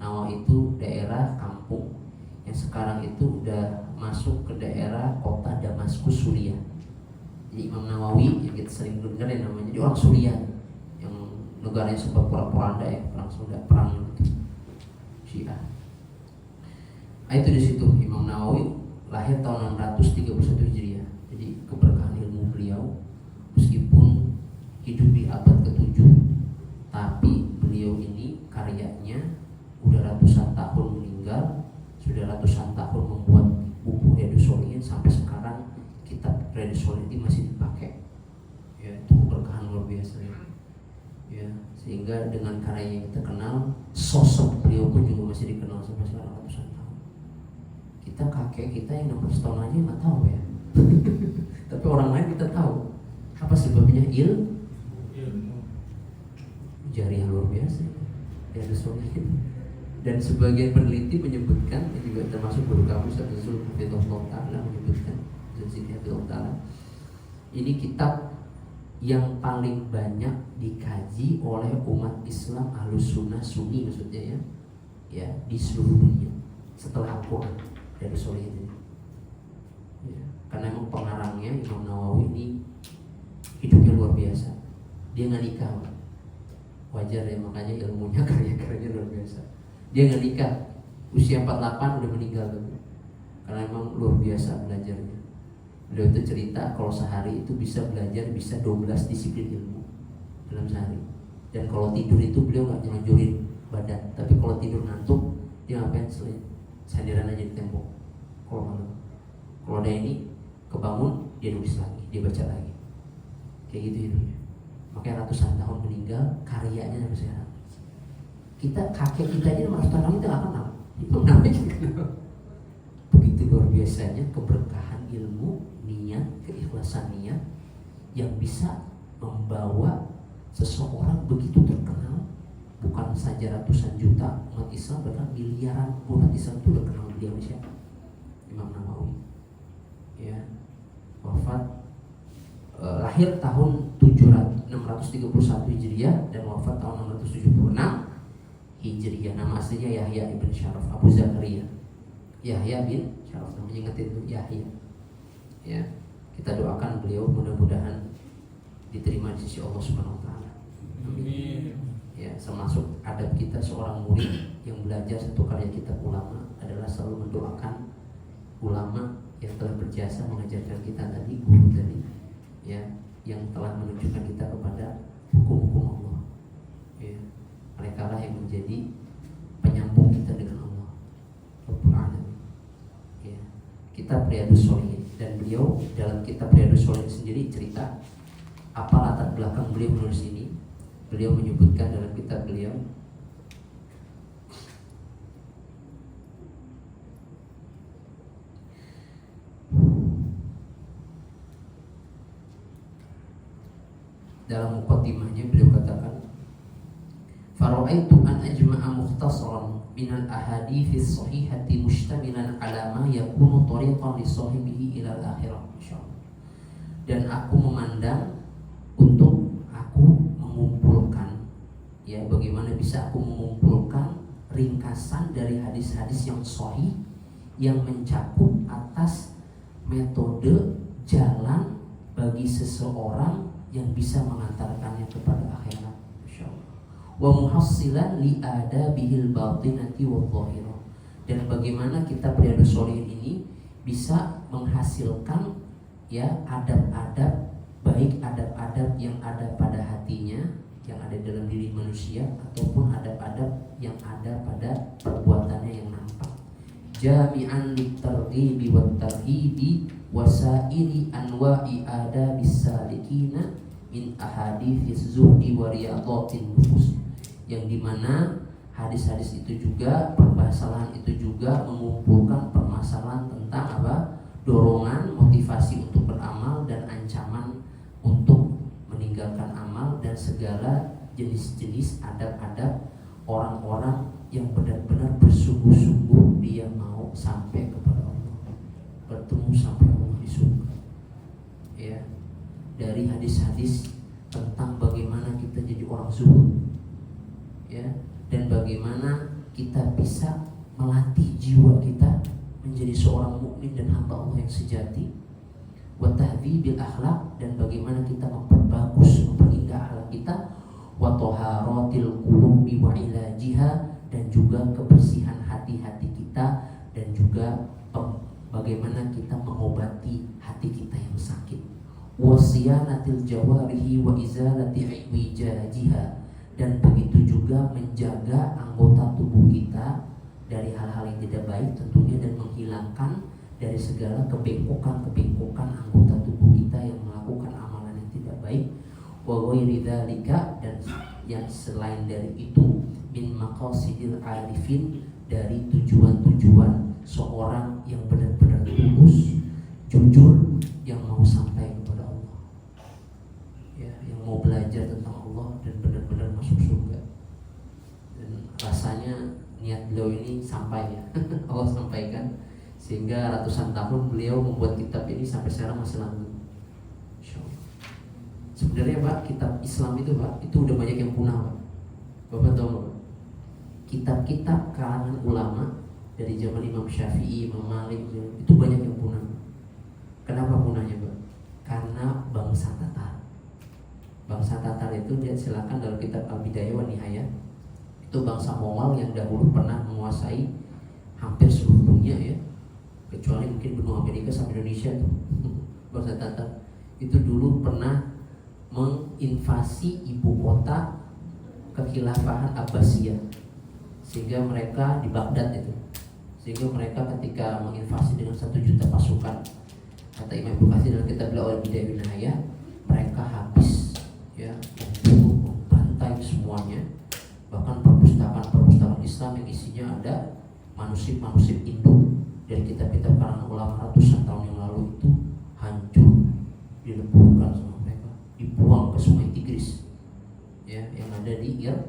Nawa itu daerah kampung yang sekarang itu udah masuk ke daerah kota Damaskus, Suriah. Jadi Imam Nawawi yang kita sering dengar ya namanya, dia orang Suriah yang negaranya sempat perang ya, perang Syiah. Nah, itu di situ Imam Nawawi lahir tahun 631 Hijriah. Jadi keberkahan ilmu beliau meskipun hidup di abad ke-7, tapi beliau ini karyanya udah ratusan tahun meninggal, sudah ratusan tahun membuat buku Riyadhus Shalihin, sampai sekarang kitab Riyadhus Shalihin masih dipakai. Ya, itu keberkahan luar biasa ya. Ya, sehingga dengan karya yang terkenal, sosok beliau pun juga masih dikenal sampai sekarang ratusan tahun. Kita kakek kita yang 600 tahun aja nggak tahu ya. Tapi orang lain kita tahu. Apa sebabnya? Ilmu jariah luar biasa Riyadhus Shalihin. Dan sebagian peneliti menyebutkan, ini juga termasuk guru kami Ustaz Zulhafidhullah Ta'ala menyebutkan, ini kitab yang paling banyak dikaji oleh umat Islam Ahlus Sunnah Sunni maksudnya ya di seluruh dunia setelah Al-Quran dari Shalihin ini. Ya, karena emang pengarangnya Imam Nawawi ini hidupnya luar biasa. Dia nggak nikah, wajar ya, makanya ilmunya karya-karyanya luar biasa. Dia nggak nikah, usia 48 udah meninggal tuh. Karena emang luar biasa belajarnya. Beliau itu cerita kalau sehari itu bisa belajar 12 disiplin ilmu dalam sehari. Dan kalau tidur itu beliau nggak nganjurin badan, tapi kalau tidur ngantuk dia ngapain? Sandaran aja di tembok. Kalau malam, kalau ada ini kebangun dia nulis lagi, dia baca lagi. Kayak gitu hidupnya. Makanya ratusan tahun meninggal, karyanya sampai sekarang. Kita kakek kita aja 600 tahun kita nggak kenal. Itu namanya kita kenal. Begitu luar biasanya keberkahan ilmu, niat, keikhlasan niat yang bisa membawa seseorang begitu terkenal. Bukan saja ratusan juta umat Islam, bahkan miliaran umat Islam itu udah kenal dia siapa? Imam Nawawi. Ya, wafat lahir tahun 631 Hijriah dan wafat tahun 676 Hijriah. Nama aslinya Yahya ibn Syaraf Abu Zakaria. Yahya bin Syaraf, namanya ingetin itu Yahya. Ya. Kita doakan beliau mudah-mudahan diterima di sisi Allah Subhanahu wa taala. Amin. Ya, termasuk adab kita seorang murid yang belajar satu karya kitab ulama adalah selalu mendoakan ulama yang telah berjasa mengajarkan kita tadi, guru tadi, ya, yang telah menunjukkan kita kepada hukum-hukum Allah. Ya, mereka lah yang menjadi penyambung kita dengan Allah Rabbul Alamin. Ya, kitab Riyadhus Shalihin, dan beliau dalam kitab Riyadhus Shalihin sendiri cerita apa latar belakang beliau menulis ini. Beliau menyebutkan dalam kitab beliau, dalam muqaddimahnya beliau katakan, fara'aitu an ajma'a mukhtasaran minal ahadithis sahihati mushtamilan ala ma yakunu tariqan li sahibihi ila al-akhirah, insyaallah. Dan aku memandang untuk aku mengumpulkan, ya, bagaimana bisa aku mengumpulkan ringkasan dari hadis-hadis yang sahih yang mencakup atas metode jalan bagi seseorang yang bisa mengantarkannya kepada akhirat, insyaallah. Wa muhassilan li adabihil batinati wa dhahirah. Dan bagaimana kitab Riyadhus Shalihin ini bisa menghasilkan, ya, adab-adab, baik adab-adab yang ada pada hatinya, yang ada dalam diri manusia, ataupun adab-adab yang ada pada perbuatannya yang nampak. Jami'an litarghibi wat tarhibi wasairi anwa'i adabis salikina min ahadits zuhdi wa riyadatin nufus. Yang dimana hadis-hadis itu juga, permasalahan itu juga mengumpulkan permasalahan tentang apa? Dorongan, motivasi untuk beramal, dan ancaman untuk meninggalkan amal, dan segala jenis-jenis adab-adab orang-orang yang benar-benar bersungguh-sungguh dia mau sampai kepada Allah, bertemu sampai Allah di surga. Ya, dari hadis-hadis tentang bagaimana kita jadi orang zuhud, ya, dan bagaimana kita bisa melatih jiwa kita menjadi seorang mukmin dan hamba Allah yang sejati. Wa tahdhibil akhlaq, dan bagaimana kita memperbagus, memperindah akhlak kita. Wa taharatil qulubi wa ilajiha, dan juga kebersihan hati-hati kita, dan juga bagaimana kita mengobati hati kita yang sakit. Wa siyanatil jawarihi wa izalati wijajiha, dan begitu juga menjaga anggota tubuh kita dari hal-hal yang tidak baik tentunya, dan menghilangkan dari segala kebengkokan-kebengkokan anggota tubuh kita yang melakukan amalan yang tidak baik. Wa ghairi dzalika, dan yang selain dari itu, min maqasidil arifin, dari tujuan-tujuan seorang yang benar-benar tulus, jujur, yang mau sampai kepada Allah, ya, yang mau belajar tentang Allah dan benar-benar masuk surga. Dan rasanya niat beliau ini sampai, ya. Allah sampaikan, sehingga ratusan tahun beliau membuat kitab ini sampai sekarang masih langgeng. Sebenarnya Pak, kitab Islam itu Pak, itu udah banyak yang punah Pak. Bapak tahu Pak? Kitab-kitab kalangan ulama dari zaman Imam Syafi'i, Imam Malik, itu banyak yang punah. Kenapa punahnya Pak? Karena bangsa Tatar. Bangsa Tatar itu, dia silakan dalam kitab Al-Bidayah wa Nihayah, itu bangsa Mongol yang dahulu pernah menguasai hampir seluruh dunia, ya, kecuali mungkin benua Amerika sama Indonesia tuh. Bangsa Tatar itu dulu pernah menginvasi ibu kota kekhilafahan Abbasiyah, sehingga mereka di Baghdad itu, sehingga mereka ketika menginvasi dengan 1 juta pasukan, kata Imam Ibnu Katsir dalam kitab Al-Bidayah wa Nihayah, mereka habis, ya, membunuh, membantai semuanya. Bahkan perpustakaan Islam yang isinya ada manuskrip induk dari kitab-kitab karangan ulama ratusan tahun yang lalu itu hancur, dileburkan sama mereka, dibuang ke Sungai Tigris, ya, yang ada di Irak.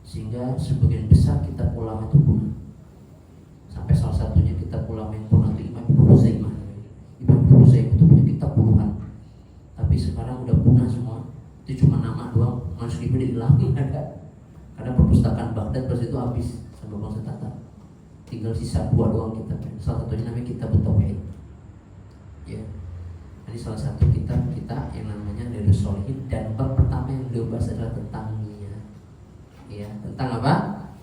Sehingga sebagian besar kitab ulama itu punah. Sampai salah satunya kitab ulama yang punah itu Imam Ibnu Uzaimah. Imam Ibnu Uzaimah itu punya kitab puluhan, tapi sekarang udah punah semua. Itu cuma nama doang, manuskripnya dihilangin ada. Karena perpustakaan Baghdad pas itu habis sama bangsa Tatar. Tinggal sisa 2 doang kitabnya. Salah satunya namanya Kitab Tauhid. Ya. salah satu kitab kita yang namanya Riyadhus Shalihin, dan bab pertama yang beliau bahas adalah tentang niat. Ya, tentang apa?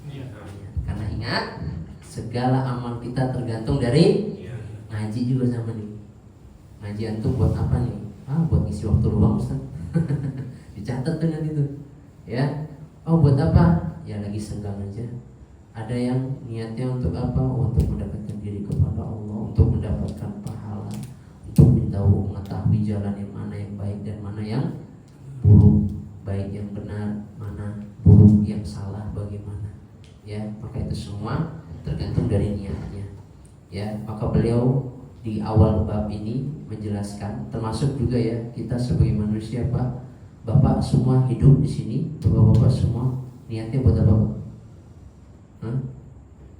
Niat. Karena ingat, segala amal kita tergantung dari ngaji juga sama nih. Ngaji antum buat apa nih? Buat ngisi waktu luang, Ustaz. Dicatat dengan itu. Ya. Buat apa? Ya lagi senggang aja. Ada yang niatnya untuk apa? Untuk mendapatkan diri kepada Allah, untuk mendapatkan pahala, untuk mengetahui jalan yang mana yang baik dan mana yang buruk, baik yang benar, mana buruk yang salah, bagaimana. Ya, maka itu semua tergantung dari niatnya. Ya, maka beliau di awal bab ini menjelaskan, termasuk juga ya kita sebagai manusia, Pak, Bapak semua hidup di sini, Bapak-bapak semua niatnya buat apa, Pak?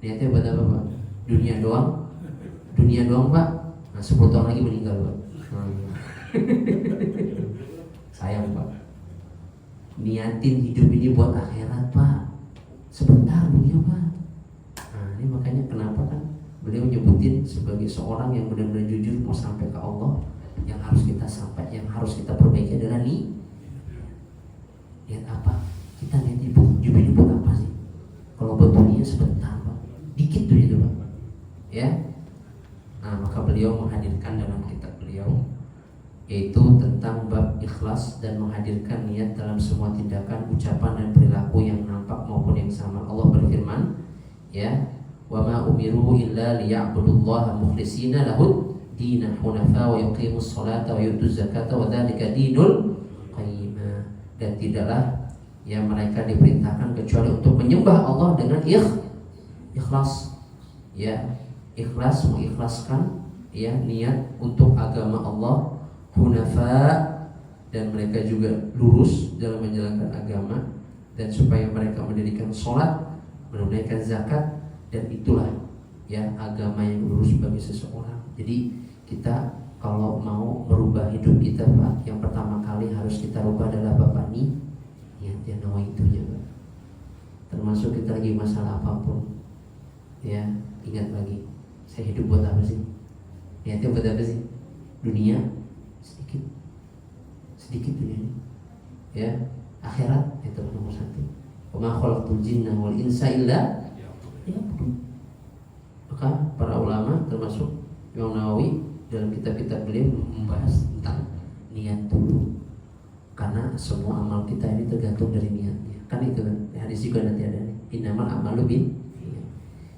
Niatnya buat apa, Pak? Dunia doang? Dunia doang, Pak? Nah, 10 tahun lagi meninggal, Pak. Sayang, Pak. Niatin hidup ini buat akhirat, Pak. Sebentar dunia, Pak. Nah, ini makanya kenapa kan beliau nyebutin sebagai seorang yang benar-benar jujur mau sampai ke Allah, yang harus kita perbaiki adalah niat apa? Kita niat hidup ini buat apa sih? Kalau buat dunia sebentar, Pak. Dikit tuh itu, Pak. Ya. Nah, maka beliau menghadirkan dalam kitab beliau yaitu tentang bab ikhlas dan menghadirkan niat dalam semua tindakan, ucapan dan perilaku yang nampak maupun yang samar. Allah berfirman, ya, wa ma umiru illa liya'budullaha mukhlishina lahud dinan hunafa wa yuqimus salata wa yutuz zakata wa dzalika dinul qayyimah. Dan tidaklah ya mereka diperintahkan kecuali untuk menyembah Allah dengan ikhlas. Ya, ikhlas, mengikhlaskan ya niat untuk agama Allah, hunafa, dan mereka juga lurus dalam menjalankan agama, dan supaya mereka mendirikan sholat, menunaikan zakat, dan itulah ya agama yang lurus bagi seseorang. Jadi kita kalau mau merubah hidup kita, Pak, yang pertama kali harus kita rubah adalah Bapak niat yang nawaitunya, Pak. Termasuk kita lagi masalah apapun, ya ingat lagi, saya hidup buat apa sih? Niatnya buat apa sih? Dunia sedikit dunia ini, ya akhirat itu nomor 1. Wa ma khalaqtul jinna wal insa illa liya'budun. Maka para ulama termasuk Imam Nawawi dalam kitab-kitab beliau membahas tentang niat dulu, karena semua amal kita ini tergantung dari niatnya. Kan itu kan hadis juga nanti ada, innamal a'malu bin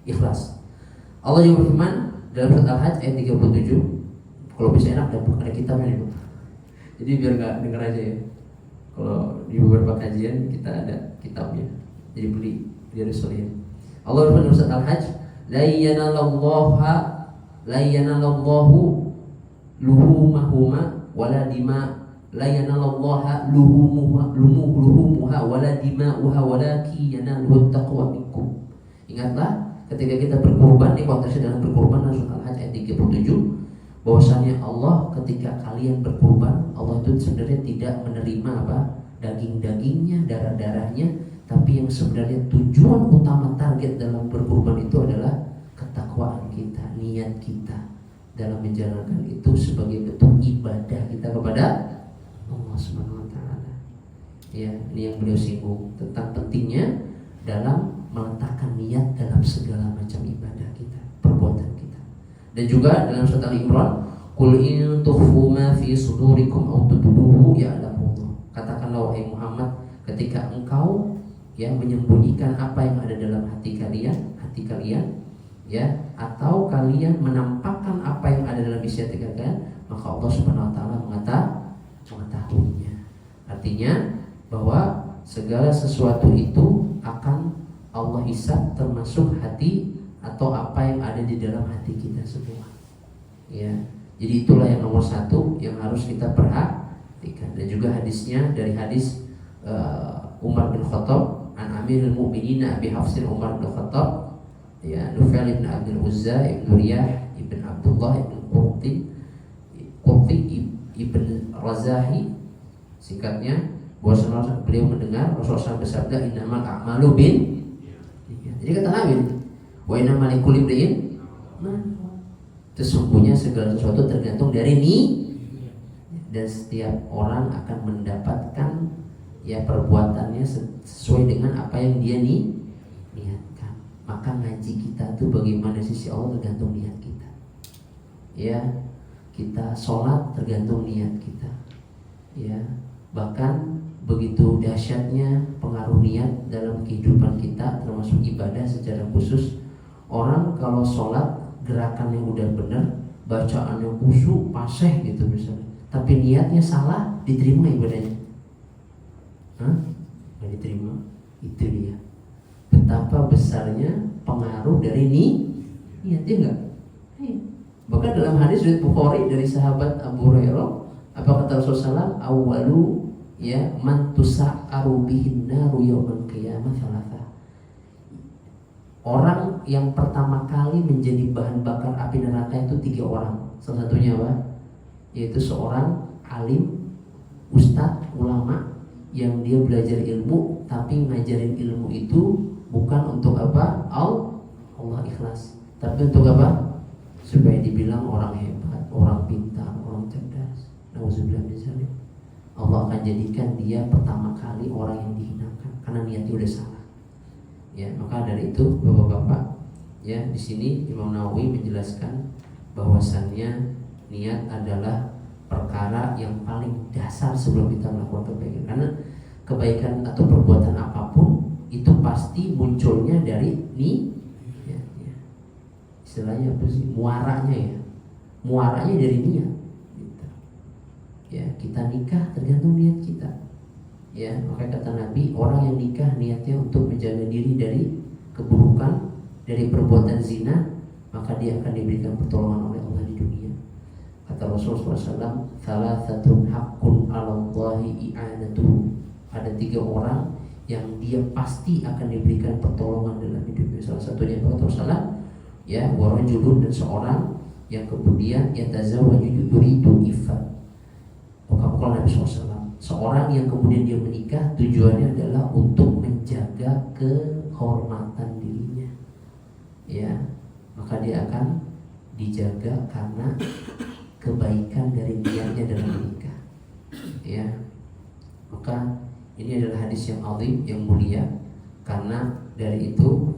ikhlas. Allah juga berfirman dalam surat Al-Hajj ayat 37. Kalau bisa enak ada kitabnya nih, Pak. Jadi biar nggak denger aja ya. Kalau di beberapa kajian kita ada kitabnya, jadi beli Riyadhus Shalihin. Allah berfirman dalam surat Al-Hajj, la yanalallahu luhumahuma wala luhumuha wala dima'uha walaki yanaluhu taqwa minkum. Ingatlah ketika kita berkorban, di konteksnya dalam berkorban dalam surat Al-Hajj ayat 37, bahwasanya Allah ketika kalian berkorban, Allah itu sebenarnya tidak menerima apa daging-dagingnya, darah-darahnya, tapi yang sebenarnya tujuan utama target dalam berkorban itu adalah ketakwaan kita, niat kita dalam menjalankan itu sebagai bentuk ibadah kita kepada Allah Subhanahu wa taala. Ya, ini yang beliau singgung tentang pentingnya dalam meletakkan niat dalam segala macam ibadah kita, perbuatan kita. Dan juga dalam surat Al-Imran, qul in tukhfu ma fi sudurikum aw tubduhu ya'lamullah. Katakanlah wahai Muhammad, ketika engkau ya menyembunyikan apa yang ada dalam hati kalian ya, atau kalian menampakkan apa yang ada dalam isi hati kalian, maka Allah Subhanahu wa taala mengetahuinya. Artinya bahwa segala sesuatu itu akan Allah hisab, termasuk hati atau apa yang ada di dalam hati kita semua. Ya, jadi itulah yang nomor 1 yang harus kita perhatikan. Dan juga hadisnya dari hadis Umar bin Khattab, an Amirul Mukminin Abi Hafsin Umar bin Khattab, ya, Nufail bin Abdul Uzza ibn Riyah ibn Abdullah ibn Qurti ibn Razahi, singkatnya, bahwa beliau mendengar Rasulullah bersabda, innamal a'malu bin. Jadi kata Nabi, wa innamal likulli imrin, sesungguhnya segala sesuatu tergantung dari dan setiap orang akan mendapatkan ya perbuatannya sesuai dengan apa yang dia niatkan. Maka ngaji kita tuh bagaimana sisi Allah tergantung niat kita. Ya, kita sholat tergantung niat kita. Ya, bahkan begitu dahsyatnya pengaruh niat dalam kehidupan kita, termasuk ibadah secara khusus. Orang kalau sholat gerakannya udah benar, bacaannya khusyuk, fasih gitu misalnya, tapi niatnya salah, diterima ibadahnya? Nggak diterima. Itu dia betapa besarnya pengaruh dari niat, ya nggak? Bahkan dalam hadis riwayat Bukhari dari sahabat Abu Hurairah, apa kata Rasulullah SAW? Awalu ya man tusa'aru bihin naru yaumal qiyamah thalatha. Orang yang pertama kali menjadi bahan bakar api neraka itu 3 orang. Salah satunya apa? Yaitu seorang alim, ustadz, ulama yang dia belajar ilmu, tapi ngajarin ilmu itu bukan untuk apa? Allah ikhlas, tapi untuk apa? Supaya dibilang orang hebat, orang pintar, orang cerdas. Nauzubillah min dzalik. Allah akan jadikan dia pertama kali orang yang dihinakan karena niatnya udah salah. Ya, maka dari itu Bapak-bapak, ya di sini Imam Nawawi menjelaskan bahwasannya niat adalah perkara yang paling dasar sebelum kita melakukan kebaikan. Karena kebaikan atau perbuatan apapun itu pasti munculnya dari niat. Ya. Istilahnya apa sih? Muaranya ya. Muaranya dari niat. Gitu. Ya, kita nikah tergantung niat kita. Ya, maka kata Nabi, orang yang nikah niatnya untuk menjaga diri dari keburukan, dari perbuatan zina, maka dia akan diberikan pertolongan oleh Allah di dunia. Kata Rasulullah SAW, "Thalathatun haqqun 'alallahi i'anatuhu." Ada 3 orang yang dia pasti akan diberikan pertolongan dalam hidupnya. Salah satunya kata Rasulullah, ya, warajulun, dan seorang yang kemudian yatazawwaju yuridu iffah. Maka Nabi SAW, seorang yang kemudian dia menikah tujuannya adalah untuk menjaga kehormatan dirinya, ya, maka dia akan dijaga karena kebaikan dari niatnya dalam menikah, ya. Maka ini adalah hadis yang azim, yang mulia. Karena dari itu,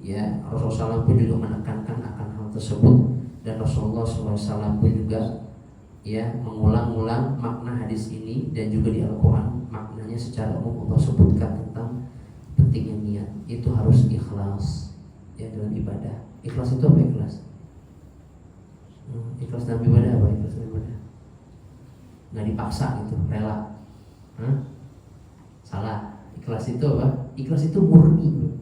ya, Rasulullah SAW pun juga menekankan akan hal tersebut, dan Rasulullah SAW pun juga ya mengulang-ulang makna hadis ini, dan juga di Al-Quran maknanya secara umum Allah sebutkan tentang pentingnya niat. Itu harus ikhlas ya dalam ibadah. Ikhlas itu apa ikhlas? Ikhlas dalam ibadah apa? Ikhlas dalam ibadah nggak dipaksa gitu, rela. Salah. Ikhlas itu apa? Ikhlas itu murni,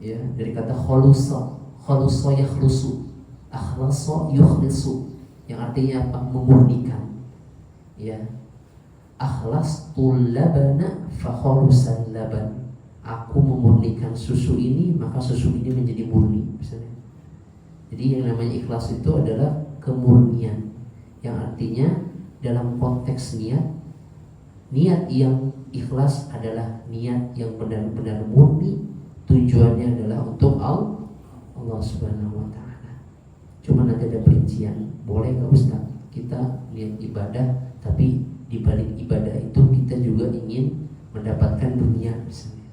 ya, dari kata khulusa. Khulusa yakhlusu, akhlasa yukhlisu, yang artinya apa? Memurnikan, ya. Akhlastul labana fa khalusal laban. Aku memurnikan susu ini, maka susu ini menjadi murni, misalnya. Jadi yang namanya ikhlas itu adalah kemurnian, yang artinya dalam konteks niat yang ikhlas adalah niat yang benar-benar murni, tujuannya adalah untuk Allah Subhanahu wa ta'ala. Cuma nanti ada perincian, boleh nggak Ustaz kita niat ibadah, tapi di balik ibadah itu kita juga ingin mendapatkan dunia misalnya?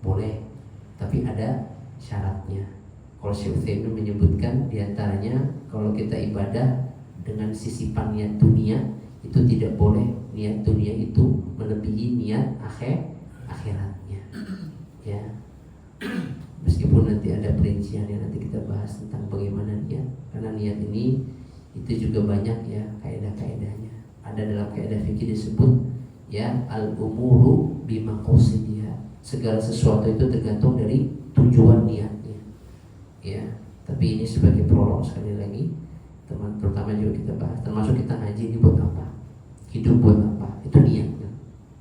Boleh, tapi ada syaratnya. Kalau Syekh Utsaimin menyebutkan diantaranya, kalau kita ibadah dengan sisipan niat dunia, itu tidak boleh niat dunia itu melebihi niat akhiratnya, ya. Meskipun nanti ada perincian yang nanti kita bahas tentang bagaimana niat, karena niat ini itu juga banyak ya kaidah-kaidahnya. Ada dalam kaidah fikih disebut ya al-umuru bimaqasidiha. Segala sesuatu itu tergantung dari tujuan niatnya, ya. Tapi ini sebagai prolog sekali lagi, teman, terutama juga kita bahas, termasuk kita ngaji ini buat apa, hidup buat apa, itu niat,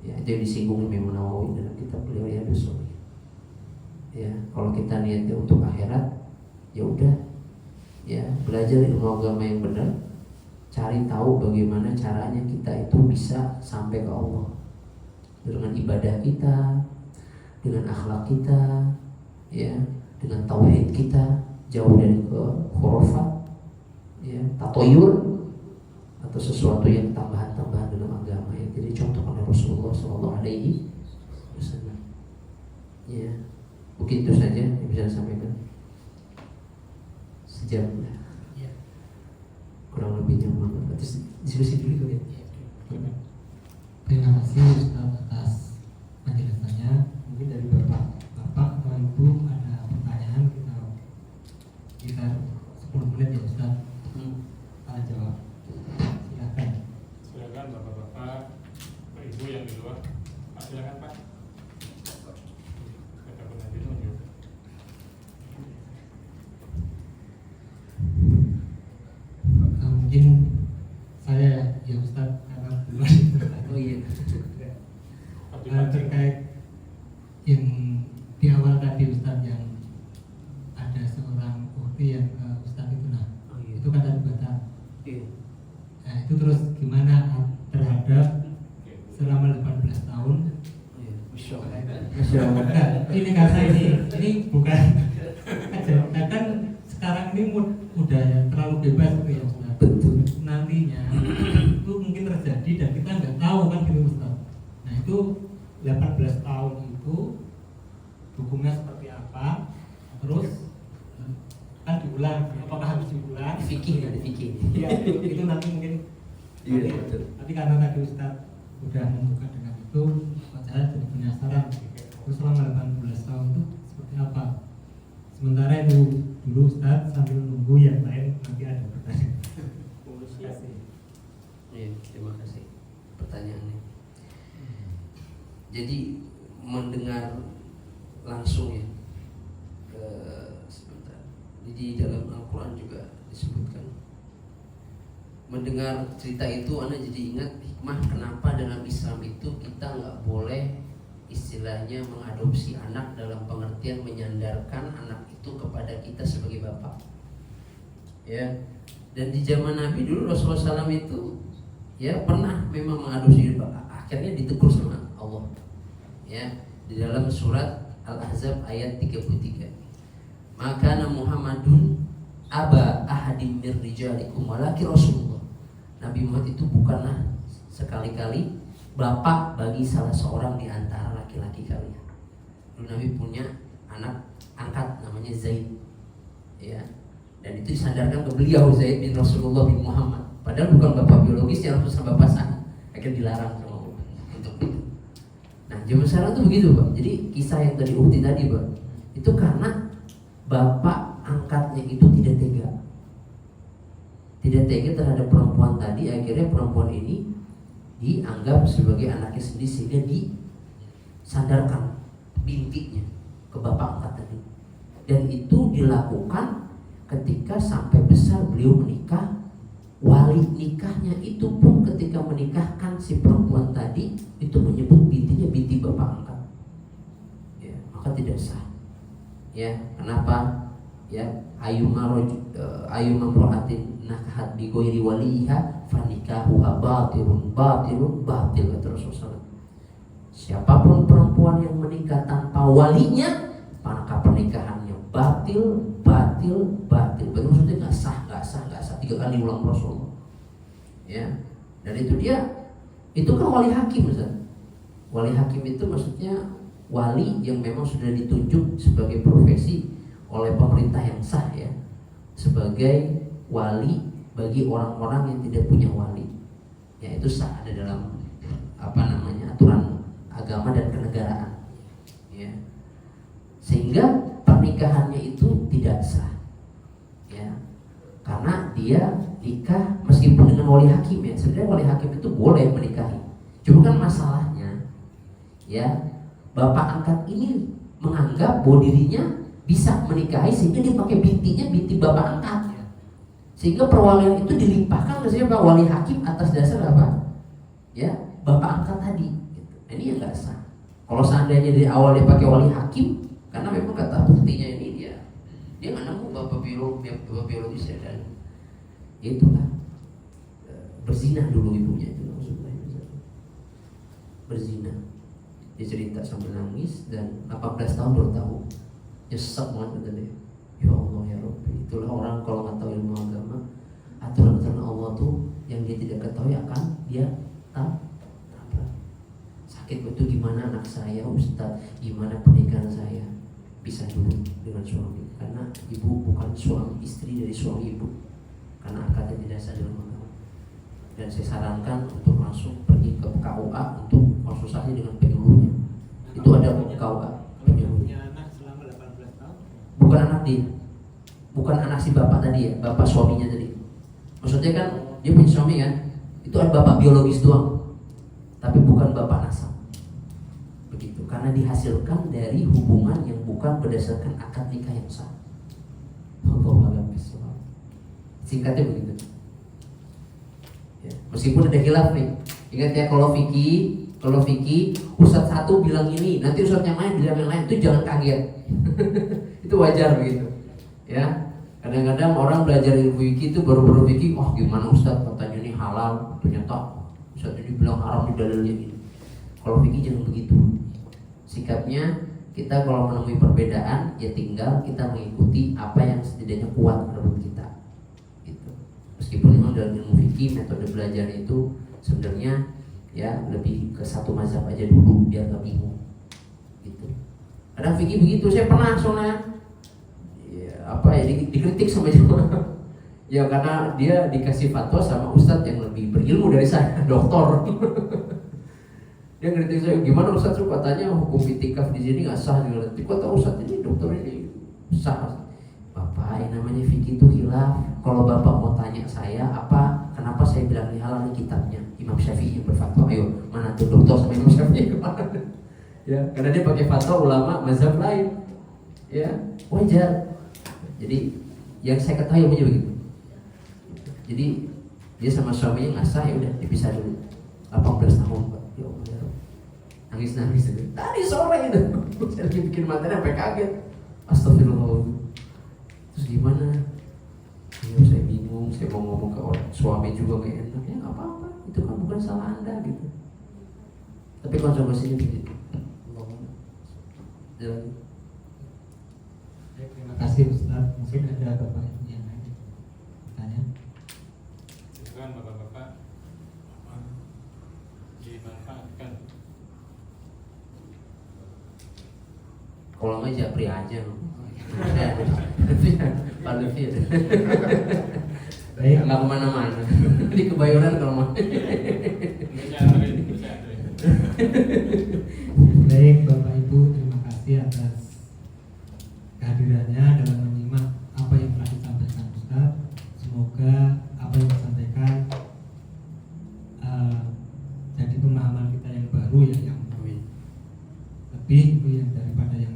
ya. Itu yang disinggung Imam Nawawi dalam kitab beliau Riyadhus Shalihin. Ya, kalau kita niatnya untuk akhirat, ya udah, ya belajar ilmu agama yang benar, cari tahu bagaimana caranya kita itu bisa sampai ke Allah dengan ibadah kita, dengan akhlak kita, ya, dengan tauhid kita, jauh dari khurafat, ya, tatoyur atau sesuatu yang tambahan-tambahan dalam agama yang tidak dicontoh oleh Rasulullah Shallallahu Alaihi Wasallam. Ya, mungkin itu saja yang bisa saya sampaikan. Sejam Ya. kurang lebihnya, mohon maaf. Terus diskusi dulu ya. Terima kasih Ustaz atas penjelasannya. Mungkin dari Bapak atau Ibu ada pertanyaan, kita 10 menit ya Ustaz. Kita jawab. Silakan. Silakan bapak-bapak, ibu yang di luar. Pak, silakan Pak. Kita pun nanti nunggu. Mungkin saya ya Ustaz karena duluan. Oh iya. Terkait yang di awal tadi Ustaz yang ada seorang ukti yang ke Ustaz itu, nah Oh iya. itu kata batal. Iya. Nah itu terus gimana terhadap selama 18 tahun? Oh iya. Masya Allah. Nah, ini karena ini bukan aja, kan sekarang ini udah terlalu bebas gitu ya Ustaz. Betul. Nantinya itu mungkin terjadi dan kita nggak tahu kan gitu Ustaz. Nah itu 18 tahun itu hukumnya seperti apa? Terus kan diulang, apakah harus diulang? Fikih ada fikih. Iya itu nanti mungkin. Iya, Nanti, betul. tapi karena tadi Ustaz udah membuka dengan itu, saya jadi penasaran. Terus selama 18 tahun itu seperti apa? Sementara itu dulu Ustaz sambil nunggu yang lain nanti ada pertanyaan. Terima kasih. Iya, terima kasih pertanyaannya. Jadi mendengar langsung ya, sebentar. Jadi dalam Al-Quran juga disebutkan. Mendengar cerita itu, Anda jadi ingat hikmah kenapa dalam Islam itu kita nggak boleh istilahnya mengadopsi anak dalam pengertian menyandarkan anak itu kepada kita sebagai bapak. Ya, dan di zaman Nabi dulu Rasulullah SAW itu ya pernah memang mengadopsi bapak. Akhirnya ditegur sama Allah. Ya, di dalam surat Al-Ahzab ayat 33. Maka Muhammadun aba ahadim mir rijalikum walakin Rasulullah. Nabi Muhammad itu bukanlah sekali-kali bapak bagi salah seorang di antara laki-laki kalian. Dulu Nabi punya anak angkat namanya Zaid. Ya. Dan itu disandarkan ke beliau Zaid bin Rasulullah bin Muhammad. Padahal bukan bapak biologisnya, Rasulullah bapak sah. Akhirnya dilarang sama Allah untuk itu. Nah, zaman sekarang tuh begitu, Pak. Jadi kisah yang tadi Ukti tadi, Pak, itu karena bapak angkatnya itu tidak tega. Tidak tega terhadap perempuan tadi, akhirnya perempuan ini dianggap sebagai anaknya sendiri sehingga disandarkan bintinya ke bapak angkat tadi. Dan itu dilakukan ketika sampai besar beliau menikah. Wali nikahnya itu pun ketika menikahkan si perempuan tadi itu menyebut bintinya binti bapak angkat. Ya, maka tidak sah. Ya, kenapa? Ya, ayyuma imra'atin nakahat bi ghairi waliha fanikahuha batil kata Rasulullah. Siapapun perempuan yang menikah tanpa walinya, maka pernikahannya batil. Berarti maksudnya nggak sah. 3 kali ulang Rasulullah. Ya, dan itu kan wali hakim, Ustaz. Wali hakim itu maksudnya wali yang memang sudah ditunjuk sebagai profesi oleh pemerintah yang sah ya, sebagai wali bagi orang-orang yang tidak punya wali. Ya itu sah, ada dalam aturan agama dan kenegaraan. Ya. Sehingga pernikahannya itu tidak sah. Ya. Karena dia nikah meskipun dengan wali hakim ya. Sebenarnya wali hakim itu boleh menikahi. Cuma kan masalahnya ya, bapak angkat ini menganggap bahwa dirinya bisa menikahi sehingga dia pakai bintinya binti bapak angkat. Sehingga perwalian itu dilimpahkan ke siapa? Wali hakim atas dasar apa? Ya, bapak angkat tadi. Gitu. Ini yang nggak sah. Kalau seandainya dari awal dia pakai wali hakim, karena memang kata buktinya ini dia nggak nemu bapak biologis ya, dan itulah berzina dulu ibunya itu maksudnya berzina. Dia cerita sambil nangis dan 18 tahun baru tahu. Nyesek banget kata dia. Ya Allah ya Rabbi, itulah orang kalau nggak tahu ilmu agama, aturan-aturan Allah tuh yang dia tidak pisah dulu dengan suami, karena ibu bukan suami istri dari suami ibu, karena akadnya tidak sah dalam agama. Dan saya sarankan untuk langsung pergi ke KUA untuk konsultasi dengan penyuluhnya. Itu ada KUA penyuluhnya. Anak selama 18 tahun. Bukan anak dia, bukan anak si bapak tadi ya, bapak suaminya tadi. Maksudnya kan dia punya suami kan, itu ada bapak biologis doang, tapi bukan bapak nasab. Begitu, karena dihasilkan dari hubungan yang bukan berdasarkan akad nikah yang sah. Singkatnya begitu. Ya, meskipun ada khilaf nih, ingat ya, kalau fikih ustadz satu bilang ini, nanti ustadz yang lain bilang yang lain, itu jangan kaget. Itu wajar begitu. Ya, kadang-kadang orang belajar ilmu fikih itu baru-baru fikih, wah gimana ustadz katanya ini halal, ternyata ustadz ini bilang haram di dalilnya ini. Kalau fikih jangan begitu. Sikapnya kita kalau menemui perbedaan, ya tinggal kita mengikuti apa yang setidaknya kuat menurut kita. Gitu. Meskipun memang dalam ilmu fikih metode belajar itu sebenarnya ya lebih ke satu mazhab aja dulu biar gak bingung. Gitu. Kadang fikih begitu, saya pernah soalnya dikritik sama jemaah. Ya karena dia dikasih fatwa sama ustadz yang lebih berilmu dari saya, doktor. Dia kritik saya, gimana ustadz tuh katanya hukum itikaf di sini nggak sah, ngerti kata ustadz ini dokter ini sah. Bapak, yang namanya fikih itu khilaf. Kalau bapak mau tanya saya kenapa saya bilang ini halal, ini kitabnya Imam Syafi'i yang berfatwa. Ayo, mana tuh dokter sama Imam Syafi'i kemana? Ya, karena dia pakai fatwa ulama mazhab lain. Ya, wajar. Jadi yang saya ketahui punya begitu. Jadi dia sama suaminya nggak sah, ya udah dipisah dulu. 18 tahun Pak. Ya Allah, nangis itu. Tadi sore itu saya lagi bikin materi sampai kaget. Astagfirullah. Terus gimana? Ya, saya bingung. Saya mau ngomong ke orang suami juga nggak enak. Ya nggak apa-apa. Itu kan bukan salah Anda gitu. Tapi konsekuensinya begitu. Jalan. Terima kasih Ustaz. Mungkin ada Bapak yang lain tanya. Silakan bapak-bapak, dimanfaatkan. Kalau nggak japri aja. Pak Lutfi Baik. nggak kemana-mana. Di Kebayoran kalau mau. Baik Bapak Ibu, terima kasih atas kehadirannya dalam menyimak apa yang telah disampaikan Ustaz. Semoga apa yang disampaikan jadi pemahaman kita yang baru ya, yang lebih yang daripada yang